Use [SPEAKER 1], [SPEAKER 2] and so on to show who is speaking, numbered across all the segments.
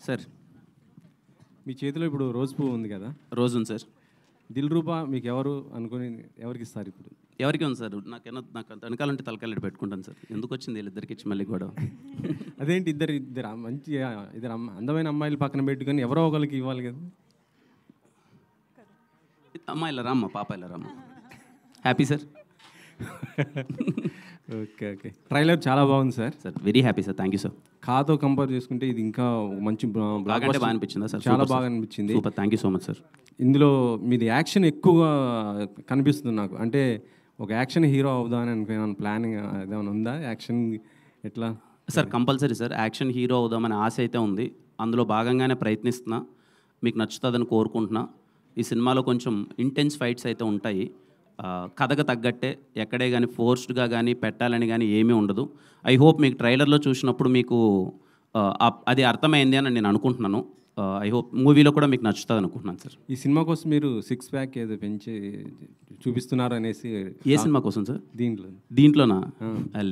[SPEAKER 1] Sir
[SPEAKER 2] మీ చేతిలో ఇప్పుడు rose పువ్వు ఉంది కదా,
[SPEAKER 1] రోజు ఉంది సార్.
[SPEAKER 2] దిల్ రూపా మీకు ఎవరు అనుకుని ఎవరికి ఇస్తారు ఇప్పుడు?
[SPEAKER 1] ఎవరికి ఉంది సార్? నాకు వెనకాలంటే తలకాలంటే పెట్టుకుంటాను సార్. ఎందుకు వచ్చింది వీళ్ళిద్దరికి ఇచ్చి మళ్ళీ గొడవ?
[SPEAKER 2] అదేంటి ఇద్దరు మంచి ఇద్దరు అందమైన అమ్మాయిలు పక్కన పెట్టుకొని ఎవరో ఒకరికి ఇవ్వాలి కదా.
[SPEAKER 1] అమ్మాయిల రామ్మ, పాప ఇలా రామ్మ. Happy sir.
[SPEAKER 2] Okay okay, trailer చాలా బాగుంది sir.
[SPEAKER 1] Sir very happy sir, thank you sir.
[SPEAKER 2] కాతో కంపేర్ చేసుకుంటే ఇది ఇంకా మంచి
[SPEAKER 1] బాగా అనిపించిందా సార్?
[SPEAKER 2] చాలా బాగా అనిపించింది.
[SPEAKER 1] Super, thank you so much sir.
[SPEAKER 2] ఇందులో మీది యాక్షన్ ఎక్కువగా కనిపిస్తుంది నాకు. అంటే ఒక యాక్షన్ హీరో అవుదామని అనుకున్నాను. ప్లానింగ్ ఏమైనా ఉందా? యాక్షన్ ఎట్లా
[SPEAKER 1] sir? Compulsory sir, action hero అవుదామని ఆశ అయితే ఉంది. అందులో భాగంగానే ప్రయత్నిస్తున్నా. మీకు నచ్చుతుందని కోరుకుంటున్నా. ఈ సినిమాలో కొంచెం ఇంటెన్స్ ఫైట్స్ అయితే ఉంటాయి. కథకు తగ్గట్టే, ఎక్కడే కానీ ఫోర్స్డ్గా కానీ పెట్టాలని కానీ ఏమీ ఉండదు. ఐ హోప్ మీకు ట్రైలర్లో చూసినప్పుడు మీకు అది అర్థమైంది అని నేను అనుకుంటున్నాను. ఐ హోప్ మూవీలో కూడా మీకు నచ్చుతుంది అనుకుంటున్నాను సార్.
[SPEAKER 2] ఈ సినిమా కోసం మీరు 6 ప్యాక్ ఏదో పెంచి చూపిస్తున్నారు అనేసి.
[SPEAKER 1] ఏ సినిమా కోసం సార్? దీంట్లోనా?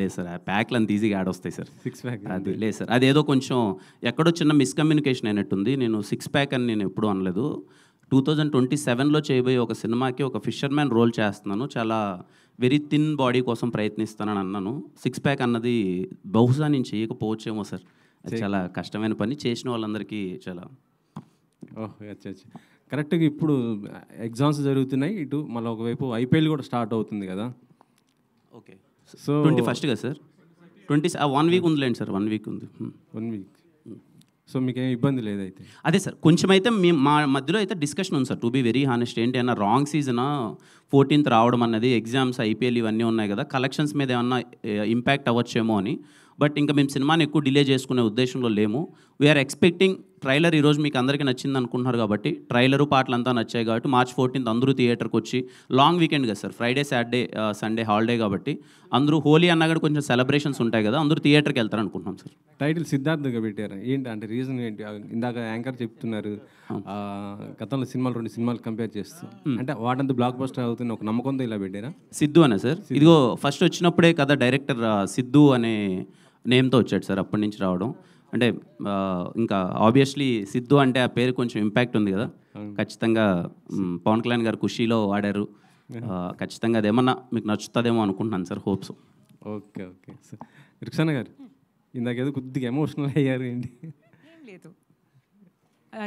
[SPEAKER 1] లేదు సార్, ఆ ప్యాక్లు అంత ఈజీగా యాడ్ వస్తాయి సార్.
[SPEAKER 2] 6 ప్యాక్
[SPEAKER 1] అది లేదు సార్, అదేదో కొంచెం ఎక్కడో చిన్న మిస్కమ్యూనికేషన్ అయినట్టుంది. నేను 6 ప్యాక్ అని నేను ఎప్పుడూ అనలేదు. 2027లో చేయబోయే ఒక సినిమాకి ఒక ఫిషర్మ్యాన్ రోల్ చేస్తున్నాను. చాలా వెరీ థిన్ బాడీ కోసం ప్రయత్నిస్తానని అన్నాను. 6 ప్యాక్ అన్నది బహుశా నేను చేయకపోవచ్చేమో సార్. అది చాలా కష్టమైన పని. చేసిన వాళ్ళందరికీ చాలా
[SPEAKER 2] అచ్చా అచ్చా కరెక్ట్గా. ఇప్పుడు ఎగ్జామ్స్ జరుగుతున్నాయి, ఇటు మళ్ళీ ఒకవైపు ఐపీఎల్ కూడా స్టార్ట్ అవుతుంది కదా.
[SPEAKER 1] ఓకే, సో 21st కదా సార్? 1 వీక్ ఉందిలేండి సార్. 1 వీక్ ఉంది.
[SPEAKER 2] 1 వీక్. సో మీకేం ఇబ్బంది లేదైతే?
[SPEAKER 1] అదే సార్, కొంచెం అయితే మా మధ్యలో అయితే డిస్కషన్ ఉంది sir. To be very honest, ఏంటి అన్న రాంగ్ సీజన్ 14th రావడం అన్నది, ఎగ్జామ్స్, ఐపీఎల్ ఇవన్నీ ఉన్నాయి కదా, కలెక్షన్స్ మీద ఏమన్నా ఇంపాక్ట్ అవ్వచ్చేమో అని. బట్ ఇంకా మేము సినిమాని ఎక్కువ డిలే చేసుకునే ఉద్దేశంలో లేము. వీఆర్ ఎక్స్పెక్టింగ్ ట్రైలర్ ఈరోజు మీకు అందరికీ నచ్చింది అనుకుంటున్నారు కాబట్టి, ట్రైలరు పాటలంతా నచ్చాయి కాబట్టి March 14th అందరూ థియేటర్కి వచ్చి, లాంగ్ వీకెండ్ కదా sir, Friday Saturday Sunday holiday కాబట్టి అందరూ, హోలీ అన్నా కూడా కొంచెం సెలబ్రేషన్స్ ఉంటాయి కదా, అందరూ థియేటర్కి వెళ్తారు అనుకుంటున్నాం సార్.
[SPEAKER 2] టైటిల్ సిద్ధార్థగా పెట్టారు, ఏంటి అంటే రీజన్ ఏంటి? ఇందాక యాంకర్ చెప్తున్నారు గతంలో సినిమాలు 2 సినిమాలు కంపేర్ చేస్తూ, అంటే వాటంతా బ్లాక్ బస్టర్ అవుతుంది ఒక నమ్మకంతో ఇలా పెట్టారా?
[SPEAKER 1] సిద్ధు అనే సార్. ఇదిగో ఫస్ట్ వచ్చినప్పుడే కదా డైరెక్టర్ సిద్ధు అనే నేమ్తో వచ్చాడు సార్. అప్పటి నుంచి రావడం అంటే ఇంకా ఆబ్వియస్లీ సిద్ధు అంటే ఆ పేరు కొంచెం ఇంపాక్ట్ ఉంది కదా. ఖచ్చితంగా పవన్ కళ్యాణ్ గారు ఖుషీలో వాడారు. ఖచ్చితంగా అదేమన్నా మీకు నచ్చుతుందేమో అనుకుంటున్నాను sir. Hopes.
[SPEAKER 2] Okay okay sir. రిక్షానా గారు ఇందాకేదో కొద్దిగా ఎమోషనల్ అయ్యారు, ఏంటి?
[SPEAKER 3] లేదు,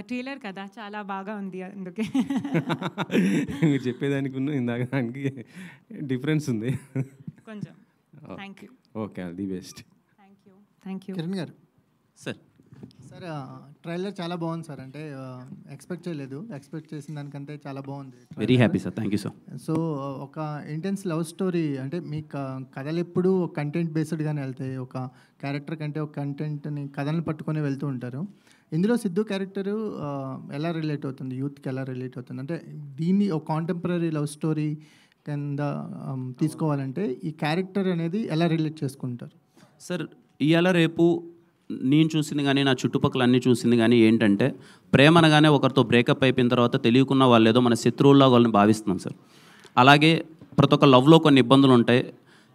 [SPEAKER 3] ట్రైలర్ కదా చాలా బాగా ఉంది, అందుకే.
[SPEAKER 2] మీరు చెప్పేదానికి ఇందాక దానికి డిఫరెన్స్ ఉంది
[SPEAKER 3] కొంచెం. Thank you.
[SPEAKER 2] Okay, the best.
[SPEAKER 3] Thank you.
[SPEAKER 4] Kiran garu
[SPEAKER 1] sir.
[SPEAKER 4] Sir trailer చాలా బాగుంది సార్. అంటే ఎక్స్పెక్ట్ చేయలేదు, ఎక్స్పెక్ట్ చేసిన దానికంటే చాలా బాగుంది.
[SPEAKER 1] Very happy sir, thank you sir.
[SPEAKER 4] So ఒక ఇంటెన్స్ లవ్ స్టోరీ, అంటే మీ కథలు ఎప్పుడు కంటెంట్ బేస్డ్గానే వెళ్తాయి. ఒక క్యారెక్టర్ కంటే ఒక కంటెంట్ని, కథలను పట్టుకొని వెళ్తూ ఉంటారు. ఇందులో సిద్ధు క్యారెక్టరు ఎలా రిలేట్ అవుతుంది, యూత్కి ఎలా రిలేట్ అవుతుంది? అంటే దీన్ని ఒక కాంటెంపరీ లవ్ స్టోరీ కింద తీసుకోవాలంటే ఈ క్యారెక్టర్ అనేది ఎలా రిలేట్ చేసుకుంటారు
[SPEAKER 1] సార్? ఇవాళ రేపు నేను చూసింది కానీ, నా చుట్టుపక్కల అన్నీ చూసింది కానీ ఏంటంటే, ప్రేమ అనగానే ఒకరితో బ్రేకప్ అయిపోయిన తర్వాత తెలియకున్న వాళ్ళు ఏదో మన శత్రువుల్లో వాళ్ళని భావిస్తున్నాం సార్. అలాగే ప్రతి ఒక్క లవ్లో కొన్ని ఇబ్బందులు ఉంటాయి.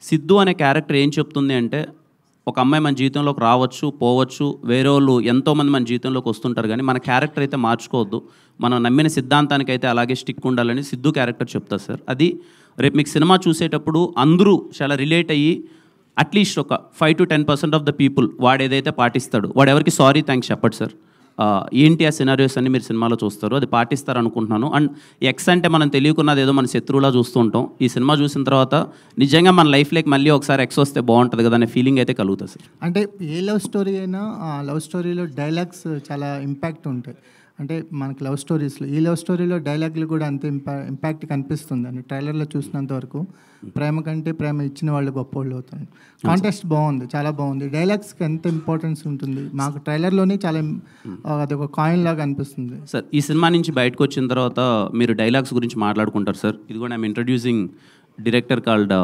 [SPEAKER 1] సిద్ధు అనే క్యారెక్టర్ ఏం చెప్తుంది అంటే, ఒక అమ్మాయి మన జీవితంలోకి రావచ్చు, పోవచ్చు, వేరే వాళ్ళు ఎంతోమంది మన జీవితంలోకి వస్తుంటారు, కానీ మన క్యారెక్టర్ అయితే మార్చుకోవద్దు, మనం నమ్మిన సిద్ధాంతానికి అయితే అలాగే స్టిక్ ఉండాలని సిద్ధు క్యారెక్టర్ చెప్తారు సార్. అది రేపు మీకు సినిమా చూసేటప్పుడు అందరూ చాలా రిలేట్ అయ్యి, అట్లీస్ట్ ఒక 5 to 10% ఆఫ్ ద పీపుల్ వాడు ఏదైతే పాటిస్తాడు, వాడు ఎవరికి సారీ థ్యాంక్స్ చెప్పడు సార్. ఏంటి ఆ సినారియోస్ అన్ని మీరు సినిమాలో చూస్తారు, అది పాటిస్తారు అనుకుంటున్నాను. అండ్ ఎక్స్ అంటే మనం తెలియకున్నది ఏదో మన శత్రువులా చూస్తూ ఉంటాం. ఈ సినిమా చూసిన తర్వాత నిజంగా మన లైఫ్లోకి మళ్ళీ ఒకసారి ఎక్స్ వస్తే బాగుంటుంది కదా అనే ఫీలింగ్ అయితే కలుగుతుంది సార్.
[SPEAKER 4] అంటే ఏ లవ్ స్టోరీ అయినా ఆ లవ్ స్టోరీలో డైలాగ్స్ చాలా ఇంపాక్ట్ ఉంటాయి. అంటే మనకి లవ్ స్టోరీస్లో, ఈ లవ్ స్టోరీలో డైలాగులు కూడా అంతే ఇంపాక్ట్ కనిపిస్తుంది అని ట్రైలర్లో చూసినంత వరకు. ప్రేమ కంటే ప్రేమ ఇచ్చిన వాళ్ళు గొప్పవాళ్ళు అవుతారు. కాంటెస్ట్ బాగుంది, చాలా బాగుంది. డైలాగ్స్కి ఎంత ఇంపార్టెన్స్ ఉంటుంది మాకు ట్రైలర్లోనే చాలా, అది ఒక కాయిన్ లాగా అనిపిస్తుంది
[SPEAKER 1] సార్. ఈ సినిమా నుంచి బయటకు వచ్చిన తర్వాత మీరు డైలాగ్స్ గురించి మాట్లాడుకుంటారు సార్. ఇది కూడా I'm introducing director called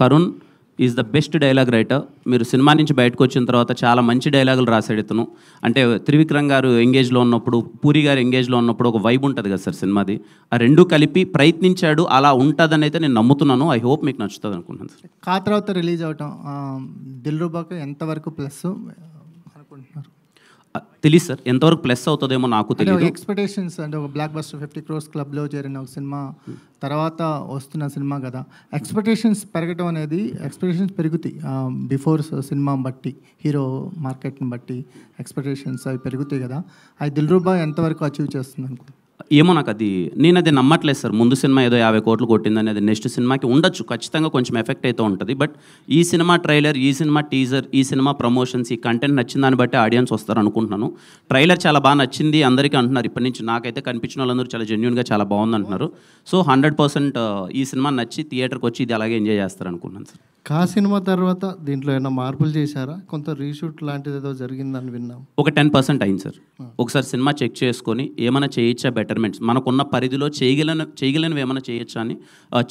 [SPEAKER 1] Karun is the best dialogue writer. మీరు సినిమా నుంచి బయటకు వచ్చిన తర్వాత చాలా మంచి డైలాగులు రాశాడు ఇతను. అంటే త్రివిక్రమ్ గారు ఎంగేజ్లో ఉన్నప్పుడు, పూరి గారు ఎంగేజ్లో ఉన్నప్పుడు ఒక వైబ్ ఉంటుంది కదా సార్ సినిమాది. ఆ రెండు కలిపి ప్రయత్నించాడు, అలా ఉంటుందని అయితే నేను నమ్ముతున్నాను. ఐ హోప్ మీకు నచ్చుతుంది అనుకుంటున్నాను సార్.
[SPEAKER 4] కా తర్వాత రిలీజ్ అవటం దిల్రుబాకు ఎంతవరకు ప్లస్ అనుకుంటున్నారు?
[SPEAKER 1] తెలియదు సార్, ఎంతవరకు ప్లస్ అవుతుందేమో నాకు
[SPEAKER 4] అంటే
[SPEAKER 1] తెలియదు.
[SPEAKER 4] ఎక్స్పెక్టేషన్స్ అంటే ఒక బ్లాక్ బస్టర్ 50 crores క్లబ్లో చేరిన ఒక సినిమా తర్వాత వస్తున్న సినిమా కదా, ఎక్స్పెక్టేషన్స్ పెరగడం అనేది ఎక్స్పెక్టేషన్స్ పెరుగుతాయి బిఫోర్ సినిమా బట్టి, హీరో మార్కెట్ని బట్టి ఎక్స్పెక్టేషన్స్ అవి పెరుగుతాయి కదా. అది దిల్రుబా ఎంతవరకు అచీవ్ చేస్తుంది అనుకో?
[SPEAKER 1] ఏమో నాకు నేను అది నమ్మట్లేదు సార్. ముందు సినిమా ఏదో 50 కోట్లు కొట్టిందని అది నెక్స్ట్ సినిమాకి ఉండొచ్చు, ఖచ్చితంగా కొంచెం ఎఫెక్ట్ అయితే ఉంటుంది. బట్ ఈ సినిమా ట్రైలర్, ఈ సినిమా టీజర్, ఈ సినిమా ప్రమోషన్స్, ఈ కంటెంట్ నచ్చిన దాన్ని బట్టి ఆడియన్స్ వస్తారు అనుకుంటున్నాను. ట్రైలర్ చాలా బాగా నచ్చింది అందరికీ అంటున్నారు. ఇప్పటి నుంచి నాకైతే కనిపించిన వాళ్ళందరూ చాలా జెన్యున్గా చాలా బాగుంది అంటున్నారు. సో 100% ఈ సినిమా నచ్చి థియేటర్కి వచ్చి ఇది అలాగే ఎంజాయ్ చేస్తారు అనుకుంటున్నాను సార్.
[SPEAKER 5] కా సినిమా తర్వాత దీంట్లో ఏమైనా మార్పులు చేశారా? కొంత రీషూట్ లాంటిది ఏదో జరిగిందని విన్నాం.
[SPEAKER 1] ఒక 10% అయింది సార్. ఒకసారి సినిమా చెక్ చేసుకొని ఏమైనా చేయొచ్చా, బెటర్మెంట్స్ మనకున్న పరిధిలో చేయగలనివి ఏమైనా చేయొచ్చా అని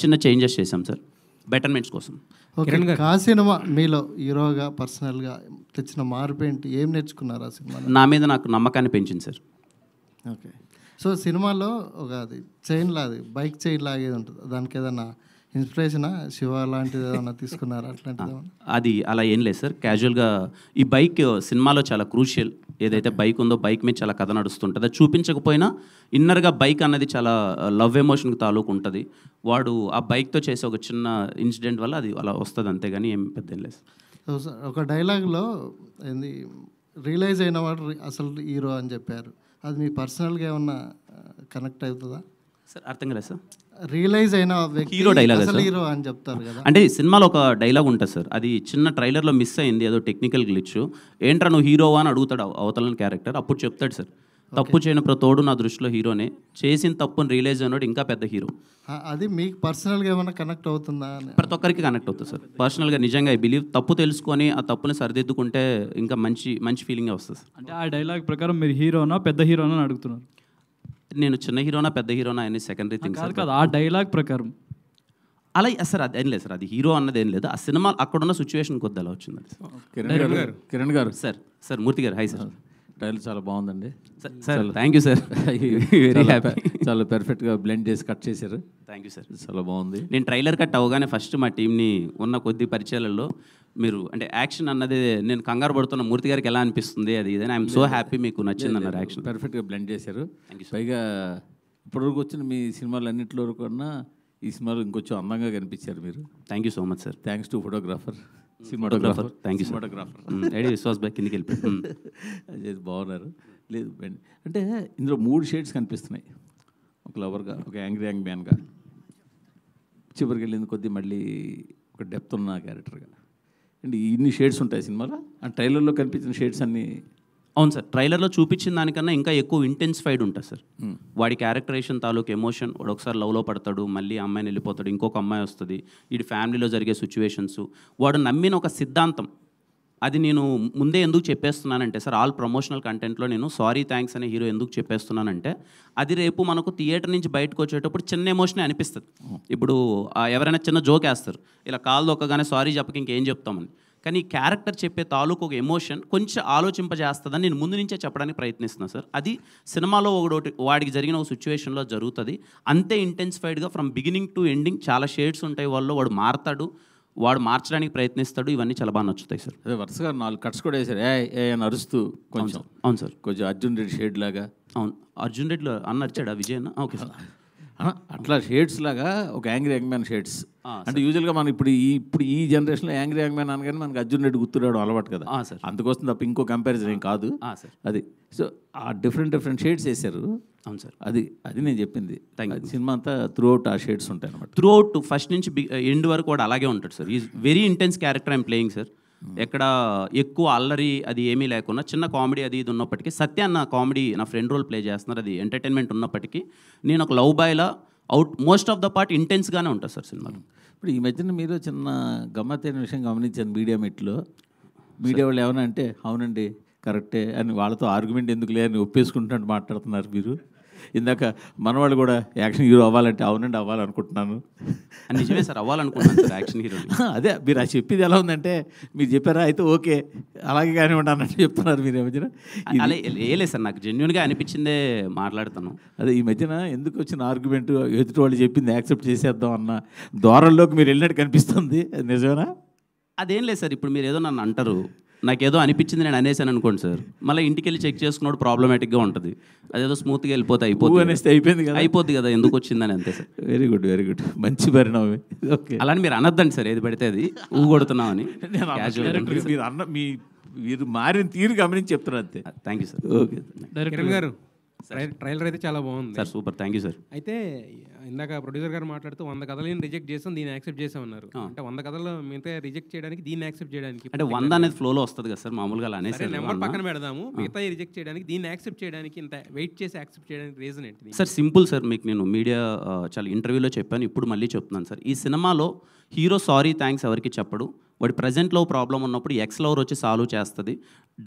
[SPEAKER 1] చిన్న చేంజెస్ చేశాం సార్ బెటర్మెంట్స్ కోసం.
[SPEAKER 5] ఓకే, కా సినిమా మీలో హీరోగా పర్సనల్గా తెచ్చిన మార్పు ఏంటి? ఏం నేర్చుకున్నారు ఆ సినిమా?
[SPEAKER 1] నా మీద నాకు నమ్మకాన్ని పెంచింది సార్.
[SPEAKER 5] ఓకే, సో సినిమాలో ఒక అది చైన్ లాది, బైక్ చైన్ లాగేది ఉంటుంది, దానికి ఏదైనా ఇన్స్పిరేషనా, శివ లాంటిది ఏదైనా తీసుకున్నారా? అట్లాంటిది
[SPEAKER 1] అది అలా ఏం లేదు సార్. క్యాజువల్గా ఈ బైక్ సినిమాలో చాలా క్రూషియల్. ఏదైతే బైక్ ఉందో బైక్ మీద చాలా కథ నడుస్తుంటుంది. అది చూపించకపోయినా ఇన్నర్గా బైక్ అన్నది చాలా లవ్ ఎమోషన్కి తాలూకు ఉంటుంది. వాడు ఆ బైక్తో చేసే ఒక చిన్న ఇన్సిడెంట్ వల్ల అది అలా వస్తుంది, అంతేగాని ఏం పెద్ద ఏం లేదు.
[SPEAKER 5] సో ఒక డైలాగ్లో ఏంది రియలైజ్ అయిన వాడు అసలు హీరో అని చెప్పారు. అది మీ పర్సనల్గా ఏమన్నా కనెక్ట్ అవుతుందా
[SPEAKER 1] సార్? అర్థం కదా సార్.
[SPEAKER 5] రియలైజ్ అయిన వ్యక్తి
[SPEAKER 1] హీరో డైలాగ్
[SPEAKER 5] అసలు హీరో అని చెప్తారు కదా.
[SPEAKER 1] అంటే సినిమాలో ఒక డైలాగ్ ఉంటుంది సార్, అది చిన్న ట్రైలర్లో మిస్ అయింది, ఏదో టెక్నికల్ గ్లిచ్. ఏంట్రా నువ్వు హీరోవా అని అడుగుతాడు అవతలని క్యారెక్టర్. అప్పుడు చెప్తాడు సార్, తప్పు చేయని ప్రతోడు నా దృష్టిలో హీరోనే, చేసిన తప్పుని రియలైజ్ అయినాడు ఇంకా పెద్ద హీరో.
[SPEAKER 5] అది మీకు పర్సనల్గా ఏమైనా కనెక్ట్ అవుతుందా?
[SPEAKER 1] ప్రతి ఒక్కరికి కనెక్ట్ అవుతుంది సార్. పర్సనల్గా నిజంగా ఐ బిలీవ్ తప్పు తెలుసుకొని ఆ తప్పుని సరిదిద్దుకుంటే ఇంకా మంచి ఫీలింగే వస్తుంది సార్.
[SPEAKER 6] అంటే ఆ డైలాగ్ ప్రకారం మీరు హీరోనా పెద్ద హీరోనా అని అడుగుతున్నారు?
[SPEAKER 1] నేను చిన్న హీరోనా పెద్ద హీరోనా అని సెకండరీ థింగ్ సార్.
[SPEAKER 6] కాదు, ఆ డైలాగ్ ప్రకారం
[SPEAKER 1] అలా సార్ అదేం లేదు సార్. అది హీరో అన్నది ఏం లేదు, ఆ సినిమా అక్కడున్న సిచ్యువేషన్ కొద్ది అలా వచ్చింది.
[SPEAKER 2] కిరణ్ గారు
[SPEAKER 1] సార్ మూర్తి గారు హాయ్ సార్.
[SPEAKER 2] ట్రైలర్ చాలా బాగుందండి
[SPEAKER 1] sir. Thank you sir, very happy.
[SPEAKER 2] చాలా పెర్ఫెక్ట్గా బ్లెండ్ చేసి కట్ చేశారు.
[SPEAKER 1] థ్యాంక్ యూ సార్,
[SPEAKER 2] చాలా బాగుంది.
[SPEAKER 1] నేను ట్రైలర్ కట్ అవగానే ఫస్ట్ మా టీంని ఉన్న కొద్ది పరిచయాలలో మీరు అంటే యాక్షన్ అన్నది నేను కంగారు పడుతున్న మూర్తి గారికి ఎలా అనిపిస్తుంది అది ఇదని ఐఎమ్ సో హ్యాపీ మీకు నచ్చింది అన్నారు. యాక్షన్
[SPEAKER 2] పెర్ఫెక్ట్గా బ్లెండ్ చేశారు. పైగా ఇప్పటివరకు వచ్చిన మీ సినిమాలు అన్నింటిలో కన్నా ఈ సినిమాలో ఇంకొంచెం అందంగా కనిపించారు మీరు.
[SPEAKER 1] Thank you so much sir.
[SPEAKER 2] Thanks to photographer,
[SPEAKER 1] cinematographer. Thank you cinematographer. Vishwas బాయ్ కిందికి వెళ్ళిపోయి
[SPEAKER 2] అది బాగున్నారు. లేదు అంటే ఇందులో 3 షేడ్స్ కనిపిస్తున్నాయి, ఒక లవర్గా, ఒక యాంగ్రీ యాంగ్ మ్యాన్గా, చివరికి వెళ్ళింది కొద్దీ మళ్ళీ ఒక డెప్త్ ఉన్న క్యారెక్టర్గా. అండ్ ఇన్ని షేడ్స్ ఉంటాయి సినిమాలో. ఆ ట్రైలర్లో కనిపించిన షేడ్స్ అన్నీ
[SPEAKER 1] అవును సార్. ట్రైలర్లో చూపించిన దానికన్నా ఇంకా ఎక్కువ ఇంటెన్సిఫైడ్ ఉంటుంది సార్. వాడి క్యారెక్టరేషన్ తాలూకు ఎమోషన్, వాడు ఒకసారి లవ్లో పడతాడు, మళ్ళీ అమ్మాయిని వెళ్ళిపోతాడు, ఇంకొక అమ్మాయి వస్తుంది, వీడి ఫ్యామిలీలో జరిగే సిచ్యువేషన్స్, వాడు నమ్మిన ఒక సిద్ధాంతం. అది నేను ముందే ఎందుకు చెప్పేస్తున్నానంటే సార్, ఆల్ ప్రమోషనల్ కంటెంట్లో నేను సారీ థ్యాంక్స్ అనే హీరో ఎందుకు చెప్పేస్తున్నానంటే, అది రేపు మనకు థియేటర్ నుంచి బయటకు వచ్చేటప్పుడు చిన్న ఎమోషనే అనిపిస్తుంది. ఇప్పుడు ఎవరైనా చిన్న జోక్ వేస్తారు, ఇలా కాలు దొక్కగానే సారీ చెప్పక ఇంకేం చెప్తామని. కానీ ఈ క్యారెక్టర్ చెప్పే తాలూకు ఒక ఎమోషన్ కొంచెం ఆలోచింపజేస్తుందని నేను ముందు నుంచే చెప్పడానికి ప్రయత్నిస్తున్నాను సార్. అది సినిమాలో వాడికి జరిగిన ఒక సిచ్యువేషన్లో జరుగుతుంది. అంతే ఇంటెన్సిఫైడ్గా ఫ్రమ్ బిగినింగ్ టు ఎండింగ్ చాలా షేడ్స్ ఉంటాయి. వాడు మారతాడు, వాడు మార్చడానికి ప్రయత్నిస్తాడు. ఇవన్నీ చాలా బాగా నచ్చుతాయి సార్.
[SPEAKER 2] అదే వరుసగా 4 కట్స్ కూడా వేశారు, ఏ అని అరుస్తూ కొంచెం.
[SPEAKER 1] అవును సార్,
[SPEAKER 2] కొంచెం అర్జున్ రెడ్డి షేడ్ లాగా.
[SPEAKER 1] అవును, అర్జున్ రెడ్డిలో అన్న వచ్చాడా విజయ్ అన్న? Okay sir.
[SPEAKER 2] అట్లా షేడ్స్ లాగా ఒక యాంగ్రీ యంగ్ మ్యాన్ షేడ్స్. అంటే యూజువల్గా మనం ఇప్పుడు ఈ జనరేషన్లో యాంగ్రీ యంగ్ మ్యాన్ అనగానే మనకి అర్జున్ రెడ్డి గుర్తురావడం అలవాటు కదా
[SPEAKER 1] సార్.
[SPEAKER 2] అందుకోసం తప్ప ఇంకో కంపారిజన్ ఏం కాదు
[SPEAKER 1] సార్.
[SPEAKER 2] అది. సో ఆ డిఫరెంట్ షేడ్స్ వేశారు.
[SPEAKER 1] అవును సార్,
[SPEAKER 2] అది నేను చెప్పింది. సినిమా అంతా త్రూ అవుట్ ఆ షేడ్స్ ఉంటాయి అనమాట.
[SPEAKER 1] త్రూ అవుట్ ఫస్ట్ నుంచి ఎండ్ వరకు కూడా అలాగే ఉంటాడు sir. Is very intense character I'm playing sir. ఎక్కడ ఎక్కువ అల్లరి అది ఏమీ లేకుండా చిన్న కామెడీ అది ఇది ఉన్నప్పటికీ, సత్య అన్న కామెడీ నా ఫ్రెండ్ రోల్ ప్లే చేస్తున్నారు, అది ఎంటర్టైన్మెంట్ ఉన్నప్పటికీ నేను ఒక లవ్ బాయ్లా మోస్ట్ ఆఫ్ ద పార్ట్ ఇంటెన్స్గానే ఉంటుంది సార్ సినిమాలో.
[SPEAKER 2] ఇప్పుడు ఈ మధ్యన మీరు చిన్న గమ్మత్తైన విషయం గమనించాను మీడియా మీట్లో. మీడియా వాళ్ళు ఏమన్నా అంటే అవునండి కరెక్టే అని వాళ్ళతో ఆర్గ్యుమెంట్ ఎందుకు లేదని ఒప్పేసుకుంటున్నట్టు మాట్లాడుతున్నారు మీరు. ఇందాక మనవాళ్ళు కూడా యాక్షన్ హీరో అవ్వాలంటే అవునండి అవ్వాలనుకుంటున్నాను.
[SPEAKER 1] నిజమే సార్, అవ్వాలనుకుంటున్నాను సార్ యాక్షన్ హీరో.
[SPEAKER 2] అదే మీరు అది చెప్పేది ఎలా ఉందంటే, మీరు చెప్పారా అయితే ఓకే అలాగే కానివ్వండి అన్నట్టు చెప్తున్నారు మీరు. ఈ మధ్యన
[SPEAKER 1] అలా ఏలే సార్, నాకు జెన్యున్గా అనిపించిందే మాట్లాడుతాను.
[SPEAKER 2] అదే ఈ మధ్యన ఎందుకు వచ్చిన ఆర్గ్యుమెంట్, ఎదుటి వాళ్ళు చెప్పింది యాక్సెప్ట్ చేసేద్దాం అన్న ధోరణిలోకి మీరు వెళ్ళినట్టు కనిపిస్తుంది. అది నిజమేనా?
[SPEAKER 1] అదేం లేదు సార్. ఇప్పుడు మీరు ఏదో నన్ను అంటారు, నాకేదో అనిపించింది నేను అనేసాను అనుకోండి సార్, మళ్ళీ ఇంటికి వెళ్ళి చెక్ చేసుకున్నాడు ప్రాబ్లమేటిక్గా ఉంటుంది. అదేదో స్మూత్గా వెళ్ళిపోతే
[SPEAKER 2] అనేస్తే అయిపోయింది కదా.
[SPEAKER 1] అయిపోద్ది కదా, ఎందుకు వచ్చిందని అంతే sir.
[SPEAKER 2] Very good, very good, మంచి పరిణామమే. ఓకే,
[SPEAKER 1] అలాని మీరు అనొద్దండి సార్, ఏది పడితే అది ఊ కొడుతున్నామని.
[SPEAKER 2] మీరు మారిన తీరు గమనించి చెప్తున్నారు అంతే.
[SPEAKER 1] Thank you sir.
[SPEAKER 2] Okay
[SPEAKER 7] Kiran గారు, ట్రైలర్ అయితే చాలా బాగుంది
[SPEAKER 1] sir. Super, thank you sir.
[SPEAKER 7] అయితే ఇందాక ప్రొడ్యూసర్ గారు మాట్లాడుతూ 100 కథలను రిజెక్ట్ చేసాం, దీన్ని యాక్సెప్ట్ చేసామన్నారు. అంటే 100 కథలు మిగతా రిజెక్ట్ చేయడానికి దీన్ని యాక్సెప్ట్ చేయడానికి
[SPEAKER 1] అంటే 100 అనేది ఫ్లోలో వస్తుంది కదా సార్, మామూలుగా అలా అనేసి
[SPEAKER 7] నెంబర్ పక్కన పెడదాము. మిగతా రిజెక్ట్ చేయడానికి దీన్ని యాక్సెప్ట్ చేయడానికి ఇంత వెయిట్ చేసి యాక్సెప్ట్ చేయడానికి రీజన్ ఏంటి
[SPEAKER 1] సార్? సింపుల్ సార్, మీకు నేను మీడియా చాలా ఇంటర్వ్యూలో చెప్పాను, ఇప్పుడు మళ్ళీ చెప్తున్నాను సార్. ఈ సినిమాలో హీరో సారీ థ్యాంక్స్ ఎవరికి చెప్పడు. వాడి ప్రజెంట్లో ప్రాబ్లం ఉన్నప్పుడు ఎక్స్ లవర్ వచ్చి సాల్వ్ చేస్తుంది.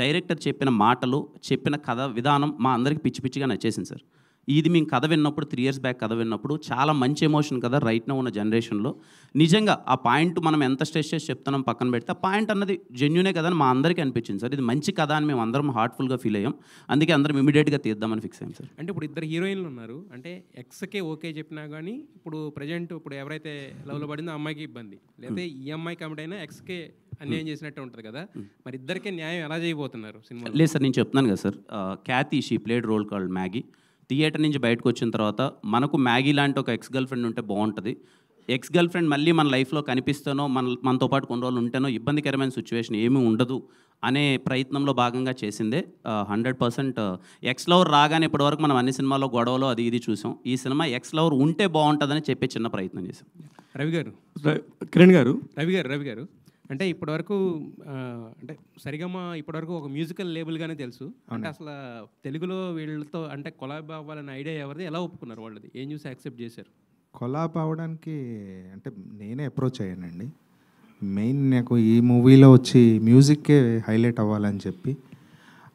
[SPEAKER 1] డైరెక్టర్ చెప్పిన మాటలు, చెప్పిన కథ విధానం మా అందరికి పిచ్చి పిచ్చిగా నచ్చేసింది సార్. ఇది మేము కథ విన్నప్పుడు 3 years బ్యాక్ కథ విన్నప్పుడు చాలా మంచి ఎమోషన్ కదా రైట్ నో ఉన్న జనరేషన్లో. నిజంగా ఆ పాయింట్ మనం ఎంత స్ట్రెస్ చేసి చెప్తున్నాం పక్కన పెడితే ఆ పాయింట్ అన్నది జెన్యునే కదా అని మా అందరికీ అనిపించింది సార్. ఇది మంచి కథ అని మేము అందరం హార్ట్ఫుల్గా ఫీల్ అయ్యాం. అందుకే అందరం ఇమీడియట్గా తీద్దామని ఫిక్స్ అయ్యాం సార్.
[SPEAKER 7] అంటే ఇప్పుడు 2 హీరోయిన్లు ఉన్నారు, అంటే ఎక్స్కే ఓకే చెప్పినా కానీ ఇప్పుడు ప్రజెంట్ ఇప్పుడు ఎవరైతే లవ్లో పడిందో ఆ అమ్మాయికి ఇబ్బంది, లేకపోతే ఈ అమ్మాయి కమిట్ అయినా ఎక్స్కే అన్యాయం చేసినట్టు ఉంటుంది కదా. మరి ఇద్దరికే న్యాయం ఎలా చేయబోతున్నారు సినిమా?
[SPEAKER 1] లేదు సార్, నేను చెప్తున్నాను కదా sir. Kathy she played role called Maggie. Theatre నుంచి బయటకు వచ్చిన తర్వాత మనకు మ్యాగీ లాంటి ఒక ఎక్స్ గర్ల్ ఫ్రెండ్ ఉంటే బాగుంటుంది. ఎక్స్ గర్ల్ ఫ్రెండ్ మళ్ళీ మన లైఫ్లో కనిపిస్తానో మనతో పాటు కొన్ని రోజులు ఉంటేనో ఇబ్బందికరమైన సిచ్యువేషన్ ఏమీ ఉండదు అనే ప్రయత్నంలో భాగంగా చేసిందే. 100% ఎక్స్ లవర్ రాగానే ఇప్పటివరకు మనం అన్ని సినిమాల్లో గొడవలో అది ఇది చూసాం. ఈ సినిమా ఎక్స్ లవర్ ఉంటే బాగుంటుందని చెప్పే చిన్న ప్రయత్నం చేసాం.
[SPEAKER 7] రవి గారు, రవి గారు అంటే ఇప్పటివరకు అంటే సరిగమ ఇప్పటివరకు ఒక మ్యూజికల్ లేబుల్గానే తెలుసు. అంటే అసలు తెలుగులో వీళ్ళతో అంటే కొలాబ్ అవ్వాలనే ఐడియా ఎవరిది, ఎలా ఒప్పుకున్నారు వాళ్ళది, ఏం చూసి యాక్సెప్ట్ చేశారు?
[SPEAKER 8] కొలాబ్ అవ్వడానికి అంటే నేనే అప్రోచ్ అయ్యానండి. మెయిన్ నాకు ఈ మూవీలో వచ్చి మ్యూజిక్కే హైలైట్ అవ్వాలని చెప్పి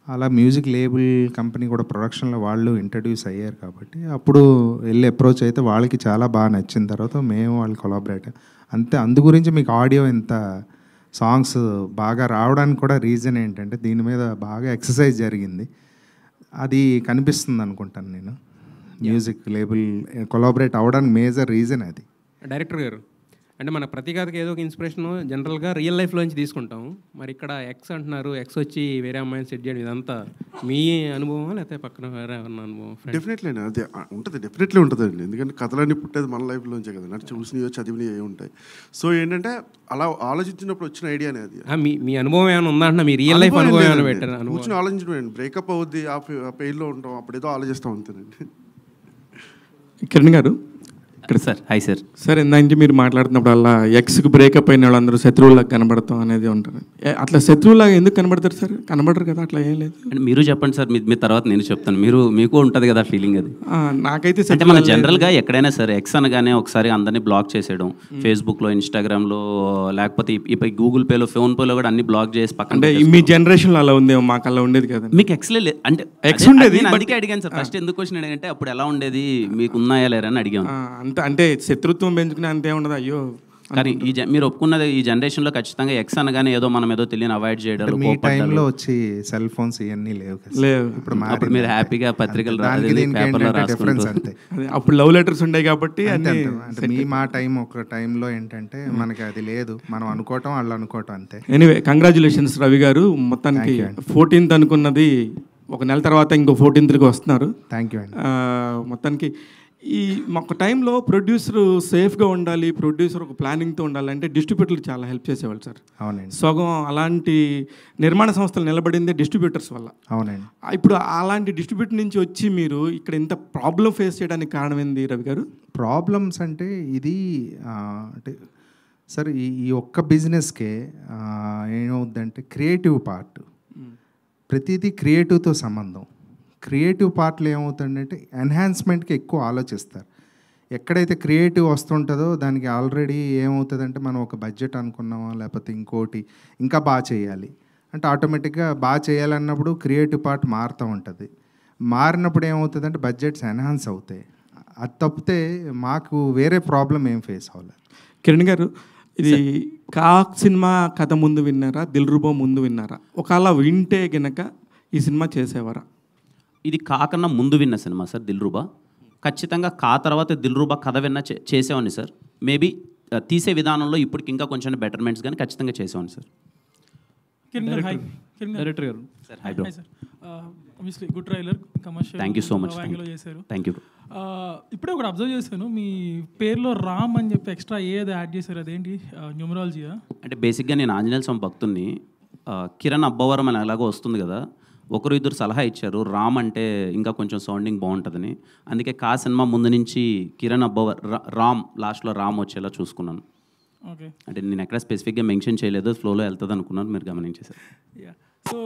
[SPEAKER 8] అలా మ్యూజిక్ లేబుల్ కంపెనీ కూడా ప్రొడక్షన్లో వాళ్ళు ఇంట్రడ్యూస్ అయ్యారు కాబట్టి అప్పుడు వెళ్ళి అప్రోచ్ అయితే వాళ్ళకి చాలా బాగా నచ్చిన తర్వాత మేము వాళ్ళు కొలాబరేట్ అంతే. అందు గురించి మీకు ఆడియో ఎంత సాంగ్స్ బాగా రావడానికి కూడా రీజన్ ఏంటంటే దీని మీద బాగా ఎక్సర్సైజ్ జరిగింది, అది కనిపిస్తుంది అనుకుంటాను నేను. మ్యూజిక్ లేబుల్ కొలాబరేట్ అవ్వడానికి మేజర్ రీజన్ అది.
[SPEAKER 7] డైరెక్టర్ గారు, అంటే మన ప్రతి కథకి ఏదో ఒక ఇన్స్పిరేషన్ జనరల్గా రియల్ లైఫ్లో నుంచి తీసుకుంటాం. మరి ఇక్కడ ఎక్స్ అంటున్నారు, ఎక్స్ వచ్చి వేరే అమ్మాయిని సెట్ చేయడం ఇదంతా మీ అనుభవం లేకపోతే పక్కన వేరే ఏమన్నా అనుభవం?
[SPEAKER 9] డెఫినెట్లీ అదే ఉంటుంది, డెఫినెట్లీ ఉంటుందండి. ఎందుకంటే కథలన్నీ పుట్టేది మన లైఫ్లోంచే కదా, నాకు చూసినవి చదివినవి ఏ ఉంటాయి. సో ఏంటంటే అలా ఆలోచించినప్పుడు వచ్చిన ఐడియానే అది.
[SPEAKER 7] మీ అనుభవం ఏమైనా ఉందంటే మీ రియల్ లైఫ్ అనుభవం ఏమైనా పెట్టారు?
[SPEAKER 9] కూర్చొని ఆలోచించడం, బ్రేకప్ అవుద్ది ఆ పెయిన్లో ఉంటాం, అప్పుడేదో ఆలోచిస్తాం అంతేనండి.
[SPEAKER 10] కిరణ్ గారు
[SPEAKER 1] ఇక్కడ సార్. Hi sir.
[SPEAKER 10] సార్ ఇందాక మీరు మాట్లాడుతున్నప్పుడు అలా ఎక్స్కి బ్రేకప్ అయిన వాళ్ళందరూ శత్రువులాగా కనబడతాం అనేది ఉంటారు. అట్లా శత్రువులాగా ఎందుకు కనబడతారు సార్? కనబడరు కదా, అట్లా ఏం లేదు.
[SPEAKER 1] అంటే మీరు చెప్పండి సార్, మీ తర్వాత నేను చెప్తాను. మీకు ఉంటుంది కదా ఫీలింగ్ అది.
[SPEAKER 10] నాకైతే
[SPEAKER 1] అంటే మన జనరల్గా ఎక్కడైనా సరే ఎక్స్ అనగానే ఒకసారి అందరినీ బ్లాక్ చేసేయడం, ఫేస్బుక్లో, ఇన్స్టాగ్రామ్లో, లేకపోతే ఇప్పుడు గూగుల్ పేలో, ఫోన్ పేలో కూడా అన్ని బ్లాక్ చేసి పక్కన.
[SPEAKER 10] అంటే మీ జనరేషన్లో అలా ఉందేమో, మాకు అలా ఉండేది కదా.
[SPEAKER 1] మీకు ఎక్స్లే లేదు అంటే
[SPEAKER 10] ఎక్స్ ఉండేది,
[SPEAKER 1] అందుకే అడిగాను సార్. ఫస్ట్ ఎందుకు క్వశ్చన్ అడిగంటే అప్పుడు ఎలా ఉండేది, మీకు ఉన్నాయా లేరా అని అడిగాను.
[SPEAKER 10] అంటే శత్రుత్వం పెంచుకునే అంతే ఉండదు. అయ్యో
[SPEAKER 1] కానీ మీరు ఒప్పుకున్నది ఈ జనరేషన్లో ఖచ్చితంగా ఎక్స్ అనగానే ఏదో మనం ఏదో తెలియని అవాయిడ్ చేయడం.
[SPEAKER 8] మీ టైంలో వచ్చి సెల్ ఫోన్స్ ఇవన్నీ లేవు.
[SPEAKER 1] ఇప్పుడు మీరు హ్యాపీగా పత్రికలు పేపర్లో రాసుకుంటారు.
[SPEAKER 10] అప్పుడు లవ్ లెటర్స్ ఉండే కాబట్టి.
[SPEAKER 8] అంటే మా టైం ఒక టైంలో ఏంటంటే మనకి అది లేదు, మనం అనుకోవటం వాళ్ళు అనుకోవటం అంతే.
[SPEAKER 10] ఎనీవే కంగ్రాచులేషన్స్ రవి గారు. మొత్తానికి 14th అనుకున్నది ఒక నెల తర్వాత ఇంకో 14th వస్తున్నారు.
[SPEAKER 8] థ్యాంక్ యూ అండి.
[SPEAKER 10] మొత్తానికి ఈ ఒక టైంలో ప్రొడ్యూసర్ సేఫ్గా ఉండాలి, ప్రొడ్యూసర్ ఒక ప్లానింగ్తో ఉండాలి అంటే డిస్ట్రిబ్యూటర్లు చాలా హెల్ప్ చేసేవాళ్ళు సార్.
[SPEAKER 8] అవునండి.
[SPEAKER 10] సగం అలాంటి నిర్మాణ సంస్థలు నిలబడిందే డిస్ట్రిబ్యూటర్స్ వల్ల.
[SPEAKER 8] అవునండి.
[SPEAKER 10] ఇప్పుడు అలాంటి డిస్ట్రిబ్యూటర్ నుంచి వచ్చి మీరు ఇక్కడ ఇంత ప్రాబ్లం ఫేస్ చేయడానికి కారణం ఏంది రవి గారు?
[SPEAKER 8] ప్రాబ్లమ్స్ అంటే ఇది అంటే సార్ ఈ ఒక్క బిజినెస్కే ఏమవుద్దంటే క్రియేటివ్ పార్ట్, ప్రతిదీ క్రియేటివ్తో సంబంధం. క్రియేటివ్ పార్ట్లో ఏమవుతుందంటే ఎన్హాన్స్మెంట్కి ఎక్కువ ఆలోచిస్తారు. ఎక్కడైతే క్రియేటివ్ వస్తుంటుందో దానికి ఆల్రెడీ ఏమవుతుందంటే మనం ఒక బడ్జెట్ అనుకున్నామో లేకపోతే ఇంకోటి ఇంకా బాగా చేయాలి అంటే ఆటోమేటిక్గా బాగా చేయాలన్నప్పుడు క్రియేటివ్ పార్ట్ మారుతూ ఉంటుంది. మారినప్పుడు ఏమవుతుందంటే బడ్జెట్స్ ఎన్హాన్స్ అవుతాయి. అది తప్పితే మాకు వేరే ప్రాబ్లం ఏం ఫేస్ అవ్వాలి.
[SPEAKER 10] కిరణ్ గారు, ఇది కాక్ సినిమా కథ ముందు విన్నారా, దిల్రుబా ముందు విన్నారా? ఒకవేళ వింటే గనక ఈ సినిమా చేసేవారా?
[SPEAKER 1] ఇది కాకన్నా ముందు విన్న సినిమా సార్ దిల్రుబా. ఖచ్చితంగా కా తర్వాత దిల్రుబా కథ విన్న చేసేవాడిని సార్. మేబీ తీసే విధానంలో ఇప్పటికి ఇంకా కొంచెం బెటర్మెంట్స్ కానీ ఖచ్చితంగా చేసేవాడిని సార్.
[SPEAKER 11] కిరణ్ గారు, హాయ్. కిరణ్ గారు.
[SPEAKER 6] డైరెక్టర్ గారు.
[SPEAKER 1] Sir hi bro.
[SPEAKER 11] Hi sir. Obviously good trailer, commercial.
[SPEAKER 1] Thank you so much.
[SPEAKER 11] యాంగిల్లో చేశారు.
[SPEAKER 1] Thank you.
[SPEAKER 11] ఇప్పుడే ఒకటి అబ్జర్వ్ చేశాను, మీ పేరులో రామ్ అని చెప్పి ఎక్స్ట్రా ఏదో యాడ్ చేశారు, అదేంటి న్యూమరాలజీయా?
[SPEAKER 1] అంటే బేసిక్గా నేను ఆంజనేయ స్వామి భక్తుడిని. కిరణ్ అబ్బవరం అని ఎలాగో వస్తుంది కదా, ఒకరు ఇద్దరు సలహా ఇచ్చారు రామ్ అంటే ఇంకా కొంచెం సౌండింగ్ బాగుంటుందని. అందుకే కా సినిమా ముందు నుంచి కిరణ్ రామ్ లాస్ట్లో రామ్ వచ్చేలా చూసుకున్నాను.
[SPEAKER 11] ఓకే.
[SPEAKER 1] అంటే నేను ఎక్కడ స్పెసిఫిక్గా మెన్షన్ చేయలేదు, ఫ్లోలో వెళ్తుంది అనుకున్నాను, మీరు గమనించేసారు.
[SPEAKER 11] Yeah. So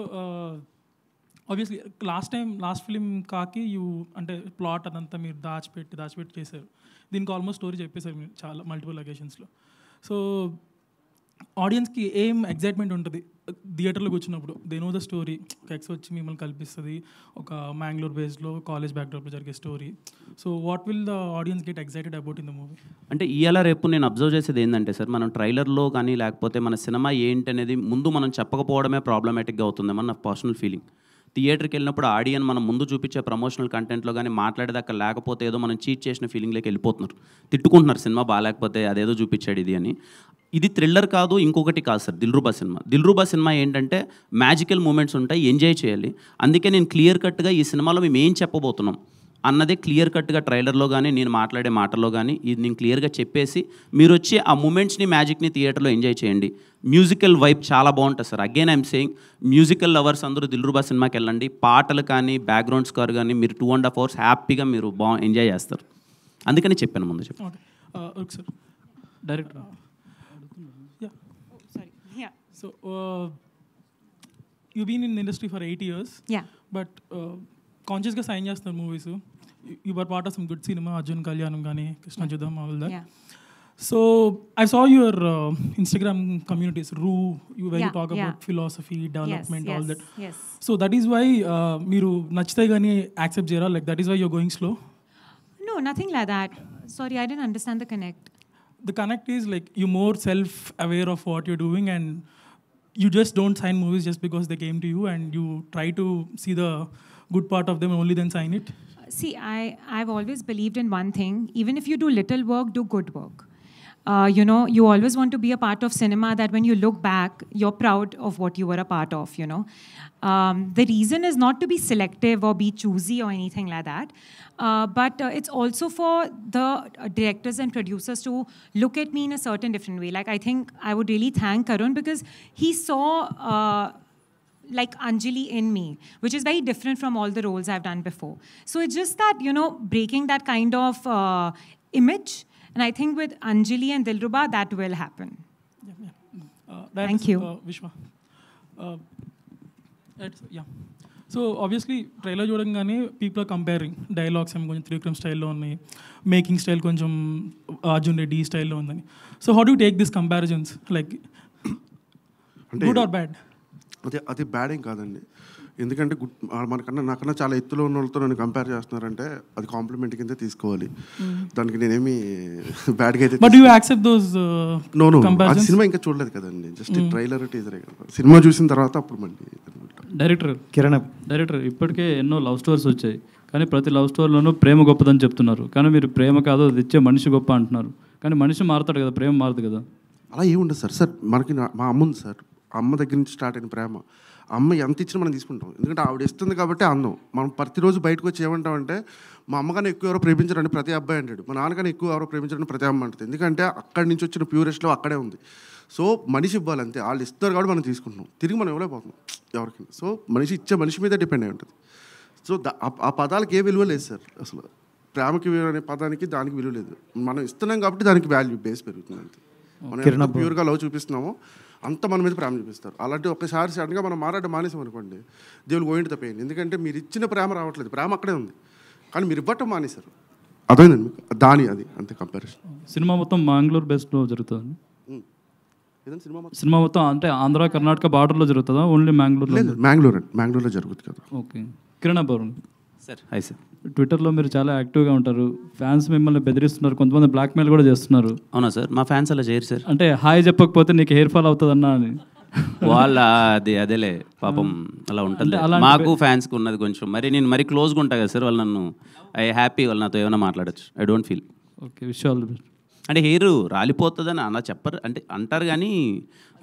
[SPEAKER 11] obviously last film కాకి అంటే ప్లాట్ అదంతా మీరు దాచిపెట్టి చేశారు. దీనికి ఆల్మోస్ట్ స్టోరీ చెప్పేశారు మీరు చాలా మల్టిపుల్ లొకేషన్స్లో. సో ఆడియన్స్కి ఏం ఎగ్జైట్మెంట్ ఉంటుంది థియేటర్లో కూర్చున్నప్పుడు? దే నో ద స్టోరీ, ఒక ఎక్స్ వచ్చి మిమ్మల్ని కల్పిస్తుంది, ఒక మ్యాంగ్లూర్ బేస్లో కాలేజ్ బ్యాక్డ్రాప్లో జరిగే story. So what will the audience get excited about in the movie?
[SPEAKER 1] అంటే ఇవాళ రేపు నేను అబ్జర్వ్ చేసేది ఏంటంటే సార్, మనం ట్రైలర్లో కానీ లేకపోతే మన సినిమా ఏంటి అనేది ముందు మనం చెప్పకపోవడమే ప్రాబ్లమాటిక్గా అవుతుందేమో నా పర్సనల్ ఫీలింగ్. థియేటర్కి వెళ్ళినప్పుడు ఆడియన్ మనం ముందు చూపించే ప్రమోషనల్ కంటెంట్లో కానీ మాట్లాడేదాకా లేకపోతే ఏదో మనం చీట్ చేసిన ఫీలింగ్లోకి వెళ్ళిపోతున్నారు, తిట్టుకుంటున్నారు సినిమా బాగాలేకపోతే అదేదో చూపించాడు ఇది అని. ఇది థ్రిల్లర్ కాదు, ఇంకొకటి కాదు సార్. దిల్రూబా సినిమా ఏంటంటే మ్యాజికల్ మూమెంట్స్ ఉంటాయి, ఎంజాయ్ చేయాలి. అందుకే నేను క్లియర్ కట్గా ఈ సినిమాలో మేము ఏం చెప్పబోతున్నాం అన్నదే క్లియర్ కట్గా ట్రైలర్లో కానీ నేను మాట్లాడే మాటల్లో కానీ ఇది నేను క్లియర్గా చెప్పేసి మీరు వచ్చి ఆ మూమెంట్స్ని మ్యాజిక్ని థియేటర్లో ఎంజాయ్ చేయండి. మ్యూజికల్ వైబ్ చాలా బాగుంటుంది sir. Again I'm saying, musical lovers అందరూ దిల్రూబా సినిమాకి వెళ్ళండి. పాటలు కానీ బ్యాక్గ్రౌండ్ స్కోర్ కానీ మీరు 2.5 hours హ్యాపీగా మీరు ఎంజాయ్ చేస్తారు. అందుకని చెప్పాను ముందు చెప్పి.
[SPEAKER 11] Okay sir.
[SPEAKER 6] Director.
[SPEAKER 11] So you've been in the industry for 8 years.
[SPEAKER 3] Yeah.
[SPEAKER 11] But consciously sign చేస్తున్నారు movies. You were part of some good cinema, Arjun Kalyanam gaani, Krishna Judam, all that.
[SPEAKER 3] Yeah.
[SPEAKER 11] So I saw your Instagram communities, where you talk about philosophy, development, all that.
[SPEAKER 3] Yes.
[SPEAKER 11] So that is why మీరు నచ్చితే కానీ accept చేయరా? Like that is why you're going slow?
[SPEAKER 3] No, nothing like that. Sorry, I didn't understand the connect.
[SPEAKER 11] The connect is like you're more self-aware of what you're doing and you just don't sign movies just because they came to you and you try to see the good part of them and only then sign it.
[SPEAKER 3] See, I've always believed in one thing. Even if you do little work, do good work. You always want to be a part of cinema that when you look back, you're proud of what you were a part of, The reason is not to be selective or be choosy or anything like that. But it's also for the directors and producers to look at me in a certain different way. Like, I think I would really thank Karun because he saw like Anjali in me, which is very different from all the roles I've done before. So it's just that, breaking that kind of image. And I think with Anjali and Dilruba, that will happen. Thank you.
[SPEAKER 11] Vishwa. So obviously, trailer చూడంగానే people are comparing. Dialogues ఏమో కొంచెం త్రివిక్రమ్ స్టైల్లో ఉన్నాయి, making style కొంచెం అర్జున్ రెడ్డి స్టైల్లో ఉందని. So how do you take these comparisons? Like, good or bad?
[SPEAKER 9] అది bad ఏం కాదండి. ఎందుకంటే నాకన్నా చాలా ఎత్తులో ఉన్న వాళ్ళతో నన్ను కంపేర్ చేస్తున్నారంటే అది కాంప్లిమెంట్ కింద తీసుకోవాలి. దానికి నేనేమి బ్యాడ్గా అయితే.
[SPEAKER 11] But you accept those comparisons?
[SPEAKER 9] Cinema ఇంకా చూడలేదు కదండి, జస్ట్ ట్రైలర్ టీజరే కదా. సినిమా చూసిన తర్వాత అప్పుడు మళ్ళీ.
[SPEAKER 6] డైరెక్టర్ ఇప్పటికే ఎన్నో లవ్ స్టోరీస్ వచ్చాయి, కానీ ప్రతి లవ్ స్టోరీలోనూ ప్రేమ గొప్పదని చెప్తున్నారు. కానీ మీరు ప్రేమ కాదు, అది ఇచ్చే మనిషి గొప్ప అంటున్నారు. కానీ మనిషి మారుతాడు కదా, ప్రేమ మారదు కదా.
[SPEAKER 9] అలా ఏముండదు సార్. మనకి మా అమ్మ ఉంది సార్. అమ్మ దగ్గర నుంచి స్టార్ట్ అయిన ప్రేమ. అమ్మ ఎంత ఇచ్చినా మనం తీసుకుంటాం, ఎందుకంటే ఆవిడ ఇస్తుంది కాబట్టి అందం. మనం ప్రతిరోజు బయటకు వచ్చి ఏమంటామంటే మా అమ్మగానే ఎక్కువ ఎవరో ప్రేమించారని ప్రతి అబ్బాయి అంటాడు, మా నాన్నగానే ఎక్కువ ఎవరో ప్రేమించారని ప్రతి అమ్మ అంటుంది. ఎందుకంటే అక్కడి నుంచి వచ్చిన ప్యూరెస్ట్లో అక్కడే ఉంది. సో మనిషి ఇవ్వాలి అంతే. వాళ్ళు ఇస్తారు కాబట్టి మనం తీసుకుంటున్నాం, తిరిగి మనం ఇవ్వలేకపోతున్నాం ఎవరికి. సో మనిషి ఇచ్చే మనిషి మీద డిపెండ్ అయి ఉంటుంది. సో ఆ పదాలకు ఏ విలువ లేదు సార్. అసలు ప్రేమకి విలువ అనే పదానికి దానికి విలువ లేదు. మనం ఇస్తున్నాం కాబట్టి దానికి వాల్యూ బేస్ పెరుగుతుంది అంతే. మనం ఎంత ప్యూర్గా లవ్ చూపిస్తున్నామో అంత మన మీద ప్రేమ చూపిస్తారు. అలాంటి ఒక్కసారి సడన్గా మనం మాట్లాడడం మానేసాం అనుకోండి, దేవుళ్ళు గోయింటి తప్పేయండి. ఎందుకంటే మీరు ఇచ్చిన ప్రేమ రావట్లేదు, ప్రేమ అక్కడే ఉంది, కానీ మీరు ఇవ్వటం మానేశారు. అర్థమైందండి మీకు? అది అంతే కంపారిజన్.
[SPEAKER 6] సినిమా మొత్తం మ్యాంగ్లూర్ బేస్లో జరుగుతుంది. సినిమా మొత్తం అంటే ఆంధ్ర కర్ణాటక బార్డర్లో జరుగుతుందా, ఓన్లీ మ్యాంగ్లూర్లో?
[SPEAKER 9] మ్యాంగ్లూర్లో జరుగుతుంది కదా.
[SPEAKER 6] Okay. Kiran Abbavaram
[SPEAKER 1] sir. Hi sir.
[SPEAKER 6] ట్విట్టర్లో మీరు చాలా యాక్టివ్గా ఉంటారు. ఫ్యాన్స్ మిమ్మల్ని బెదిరిస్తున్నారు, కొంతమంది బ్లాక్మెయిల్ కూడా చేస్తున్నారు.
[SPEAKER 1] అవునా సార్? మా ఫ్యాన్స్ అలా చేయరు సార్.
[SPEAKER 6] అంటే హాయ్ చెప్పకపోతే నీకు హెయిర్ ఫాల్ అవుతుందన్నా అని
[SPEAKER 1] వాళ్ళ అదేలే పాపం అలా ఉంటుంది. మాకు ఫ్యాన్స్కి ఉన్నది కొంచెం నేను మరీ క్లోజ్గా ఉంటాను కదా సార్. వాళ్ళు నన్ను హ్యాపీ, వాళ్ళు నాతో ఏమైనా మాట్లాడచ్చు. I don't feel.
[SPEAKER 6] Okay. Wish all the best.
[SPEAKER 1] అంటే హెయిర్ రాలిపోతుందని అలా చెప్పరు, అంటే అంటారు కానీ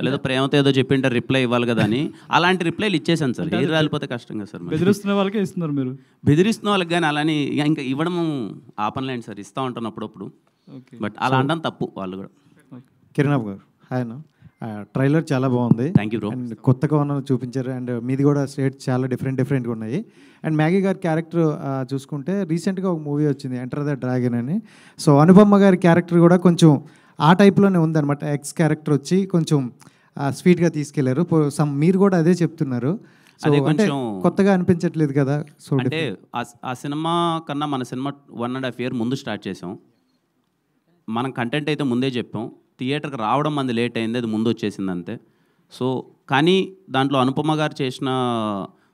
[SPEAKER 1] లేదా ప్రేమతో ఏదో చెప్పింటారు రిప్లై ఇవ్వాలి కదా అని, అలాంటి రిప్లైలు ఇచ్చేసాను సార్. హెయిర్ రాలిపోతే కష్టం కదా సార్.
[SPEAKER 6] బెదిరిస్తున్న వాళ్ళకే ఇస్తున్నారు మీరు.
[SPEAKER 1] బెదిరిస్తున్న వాళ్ళకి కానీ అలాని ఇంకా ఇవ్వడం ఆపనలేండి సార్, ఇస్తూ ఉంటాను అప్పుడప్పుడు. బట్ అలా అనడం తప్పు వాళ్ళు కూడా.
[SPEAKER 12] కిరణ్ గారు హాయ్ అన్న, ట్రైలర్ చాలా బాగుంది.
[SPEAKER 1] Thank you bro.
[SPEAKER 12] అండ్ కొత్తగా ఉన్న చూపించారు, అండ్ మీది కూడా స్టేట్స్ చాలా డిఫరెంట్గా ఉన్నాయి. అండ్ మ్యాగీ గారి క్యారెక్టర్ చూసుకుంటే రీసెంట్గా ఒక మూవీ వచ్చింది ఎంటర్ ద డ్రాగన్ అని. సో అనుపమ గారి క్యారెక్టర్ కూడా కొంచెం ఆ టైప్లోనే ఉందన్నమాట. ఎక్స్ క్యారెక్టర్ వచ్చి కొంచెం స్వీట్గా తీసుకెళ్లారు. మీరు కూడా అదే చెప్తున్నారు.
[SPEAKER 1] అదే
[SPEAKER 12] అంటే
[SPEAKER 1] కొంచెం
[SPEAKER 12] కొత్తగా అనిపించట్లేదు కదా. సో
[SPEAKER 1] అంటే ఆ సినిమా కన్నా మన సినిమా 1.5 year ముందు స్టార్ట్ చేసాం. మనం కంటెంట్ అయితే ముందే చెప్పాం, థియేటర్కి రావడం మంది లేట్ అయింది, అది ముందు వచ్చేసింది అంతే. సో కానీ దాంట్లో అనుపమ గారు చేసిన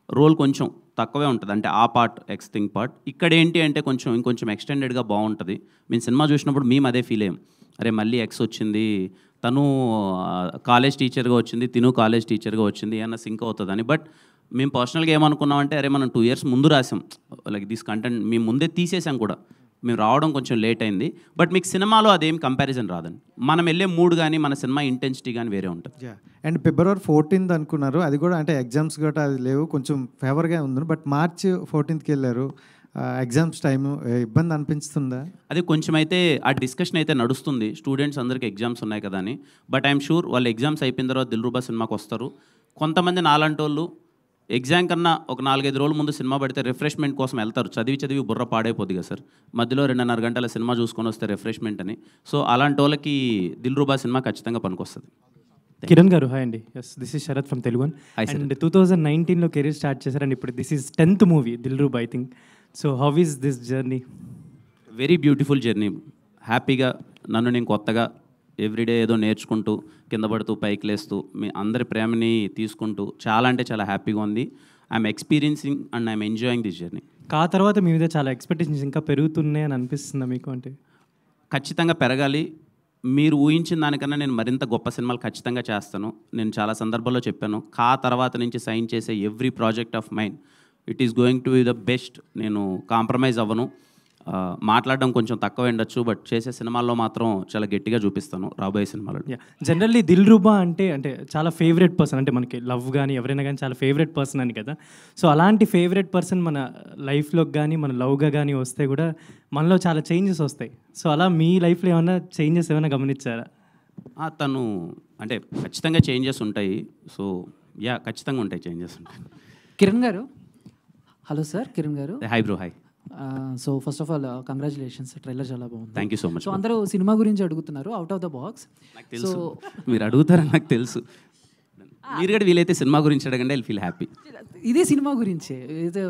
[SPEAKER 1] రోల్ కొంచెం తక్కువే ఉంటుంది, అంటే ఆ పార్ట్ ఎక్స్ థింగ్ పార్ట్. ఇక్కడ ఏంటి అంటే కొంచెం ఇంకొంచెం ఎక్స్టెండెడ్గా బాగుంటుంది. మేము సినిమా చూసినప్పుడు మేము అదే ఫీల్ అయ్యాం, అరే మళ్ళీ ఎక్స్ వచ్చింది, తను కాలేజ్ టీచర్గా వచ్చింది, తిను కాలేజ్ టీచర్గా వచ్చింది, ఏమన్నా సింక్ అవుతుందని. బట్ మేము పర్సనల్గా ఏమనుకున్నామంటే అరే మనం 2 years ముందు రాసాం, లైక్ దిస్ కంటెంట్ మేము ముందే తీసేసాం కూడా, మేము రావడం కొంచెం లేట్ అయింది. బట్ మీకు సినిమాలో అదేం కంపారిజన్ రాదండి, మనం వెళ్ళే మూడ్ కానీ మన సినిమా ఇంటెన్సిటీ కానీ వేరే ఉంటుంది.
[SPEAKER 12] అండ్ February 14th అనుకున్నారు, అది కూడా అంటే ఎగ్జామ్స్ గట్రా అది లేవు, కొంచెం ఫేవర్గా ఉంది. బట్ March 14th వెళ్ళారు, ఎగ్జామ్స్ టైము ఇబ్బంది అనిపిస్తుందా?
[SPEAKER 1] అది కొంచెం అయితే ఆ డిస్కషన్ అయితే నడుస్తుంది, స్టూడెంట్స్ అందరికీ ఎగ్జామ్స్ ఉన్నాయి కదా అని. బట్ ఐఎమ్ షూర్ వాళ్ళు ఎగ్జామ్స్ అయిపోయిన తర్వాత దిల్రుబా సినిమాకి వస్తారు. కొంతమంది నాలాంటి వాళ్ళు ఎగ్జామ్ కన్నా ఒక 4-5 రోజుల ముందు సినిమా పడితే రిఫ్రెష్మెంట్ కోసం వెళ్తారు, చదివి బుర్ర పాడైపోద్ది కదా సార్, మధ్యలో 2.5 గంటల సినిమా చూసుకొని వస్తే రిఫ్రెష్మెంట్ అని. సో అలాంటి వాళ్ళకి దిల్రుబా సినిమా ఖచ్చితంగా పనికొస్తుంది.
[SPEAKER 13] కిరణ్ గారు హాయ్ అండి. Yes, this is Sharath from Telugu. And 2019లో కెరీర్ స్టార్ట్ చేశారు, అండ్ ఇప్పుడు this is 10th movie Dilruba I think. So how is this journey?
[SPEAKER 1] Very beautiful journey. హ్యాపీగా నన్ను నేను కొత్తగా ఎవ్రీడే ఏదో నేర్చుకుంటూ కింద పడుతూ పైకి లేస్తూ మీ అందరి ప్రేమని తీసుకుంటూ చాలా అంటే చాలా హ్యాపీగా ఉంది. I'm experiencing and I'm enjoying this journey.
[SPEAKER 13] ఆ తర్వాత మీ మీద చాలా ఎక్స్పెక్టేషన్స్ ఇంకా పెరుగుతున్నాయి అని అనిపిస్తుందా మీకు? అంటే
[SPEAKER 1] ఖచ్చితంగా పెరగాలి. మీరు ఊహించిన దానికన్నా నేను మరింత గొప్ప సినిమాలు ఖచ్చితంగా చేస్తాను. నేను చాలా సందర్భాల్లో చెప్పాను, తర్వాత నుంచి సైన్ చేసే every project of mind it is going to be the best. నేను కాంప్రమైజ్ అవ్వను. మాట్లాడడం కొంచెం తక్కువ ఉండొచ్చు, బట్ చేసే సినిమాల్లో మాత్రం చాలా గట్టిగా చూపిస్తాను రాబోయే సినిమాలో.
[SPEAKER 13] జనరల్లీ దిల్రుబా అంటే చాలా ఫేవరెట్ పర్సన్, అంటే మనకి లవ్ కానీ ఎవరైనా కానీ చాలా ఫేవరెట్ పర్సన్ అని కదా. సో అలాంటి ఫేవరెట్ పర్సన్ మన లైఫ్లోకి కానీ మన లవ్గా కానీ వస్తే కూడా మనలో చాలా చేంజెస్ వస్తాయి. సో అలా మీ లైఫ్లో ఏమైనా చేంజెస్ ఏమైనా గమనించారా?
[SPEAKER 1] తను అంటే ఖచ్చితంగా చేంజెస్ ఉంటాయి. సో ఖచ్చితంగా ఉంటాయి, చేంజెస్ ఉంటాయి.
[SPEAKER 14] కిరణ్ గారు hello sir. Kiran garu
[SPEAKER 1] hi bro. Hi.
[SPEAKER 14] So first of all congratulations, trailer చాలా బాగుంది.
[SPEAKER 1] Thank you so much.
[SPEAKER 14] So అందరూ సినిమా గురించి అడుగుతున్నారు అవుట్ ఆఫ్ ద బాక్స్.
[SPEAKER 1] నాకు తెలుసు మీరు అడుగుతారని నాకు తెలుసు. మీరు కూడా వీలైతే సినిమా గురించి అడగండి, ఐ ఫీల్ హ్యాపీ.
[SPEAKER 14] ఇదే సినిమా గురించే,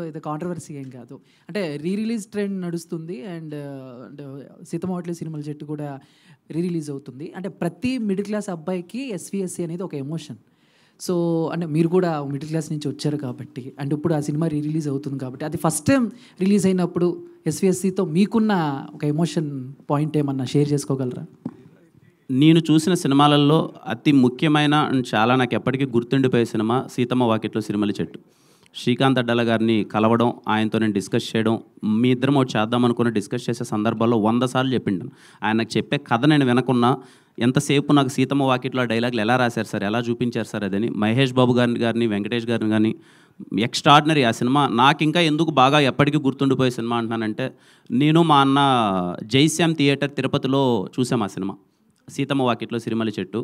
[SPEAKER 14] ఇది కాంట్రవర్సీ ఏం కాదు. అంటే రిలీజ్ ట్రెండ్ నడుస్తుంది, అండ్ సీతమ్మవాట్ల సినిమాల చెట్టు కూడా రిలీజ్ అవుతుంది. అంటే ప్రతి మిడిల్ క్లాస్ అబ్బాయికి ఎస్విఎస్సి అనేది ఒక ఎమోషన్. సో అంటే మీరు కూడా మిడిల్ క్లాస్ నుంచి వచ్చారు కాబట్టి, అండ్ ఇప్పుడు ఆ సినిమా రిలీజ్ అవుతుంది కాబట్టి, అది ఫస్ట్ టైం రిలీజ్ అయినప్పుడు ఎస్విఎస్సితో మీకున్న ఒక ఎమోషన్ పాయింట్ ఏమన్నా షేర్ చేసుకోగలరా?
[SPEAKER 1] నేను చూసిన సినిమాలలో అతి ముఖ్యమైన అండ్ చాలా నాకు ఎప్పటికీ గుర్తుండిపోయే సినిమా సీతమ్మ వాకిట్లో సిరిమల్లి చెట్టు. శ్రీకాంత్ అడ్డాల గారిని కలవడం, ఆయనతో నేను డిస్కస్ చేయడం, మీ ఇద్దరం ఒకటి చేద్దాం అనుకుని డిస్కస్ చేసే సందర్భాల్లో 100 సార్లు చెప్పిండాను. ఆయన నాకు చెప్పే కథ నేను వినకున్నా ఎంతసేపు నాకు సీతమ్మ వాకిట్లో డైలాగులు ఎలా రాశారు సార్, ఎలా చూపించారు సార్ అదని. మహేష్ బాబు గారిని వెంకటేష్ గారిని కానీ ఎక్స్ట్రాడినరీ ఆ సినిమా. నాకు ఇంకా ఎందుకు బాగా ఎప్పటికీ గుర్తుండిపోయే సినిమా అంటున్నానంటే, నేను మా అన్న జైశ్యామ్ థియేటర్ తిరుపతిలో చూసాం ఆ సినిమా సీతమ్మ వాకిట్లో సిరిమల్లి చెట్టు.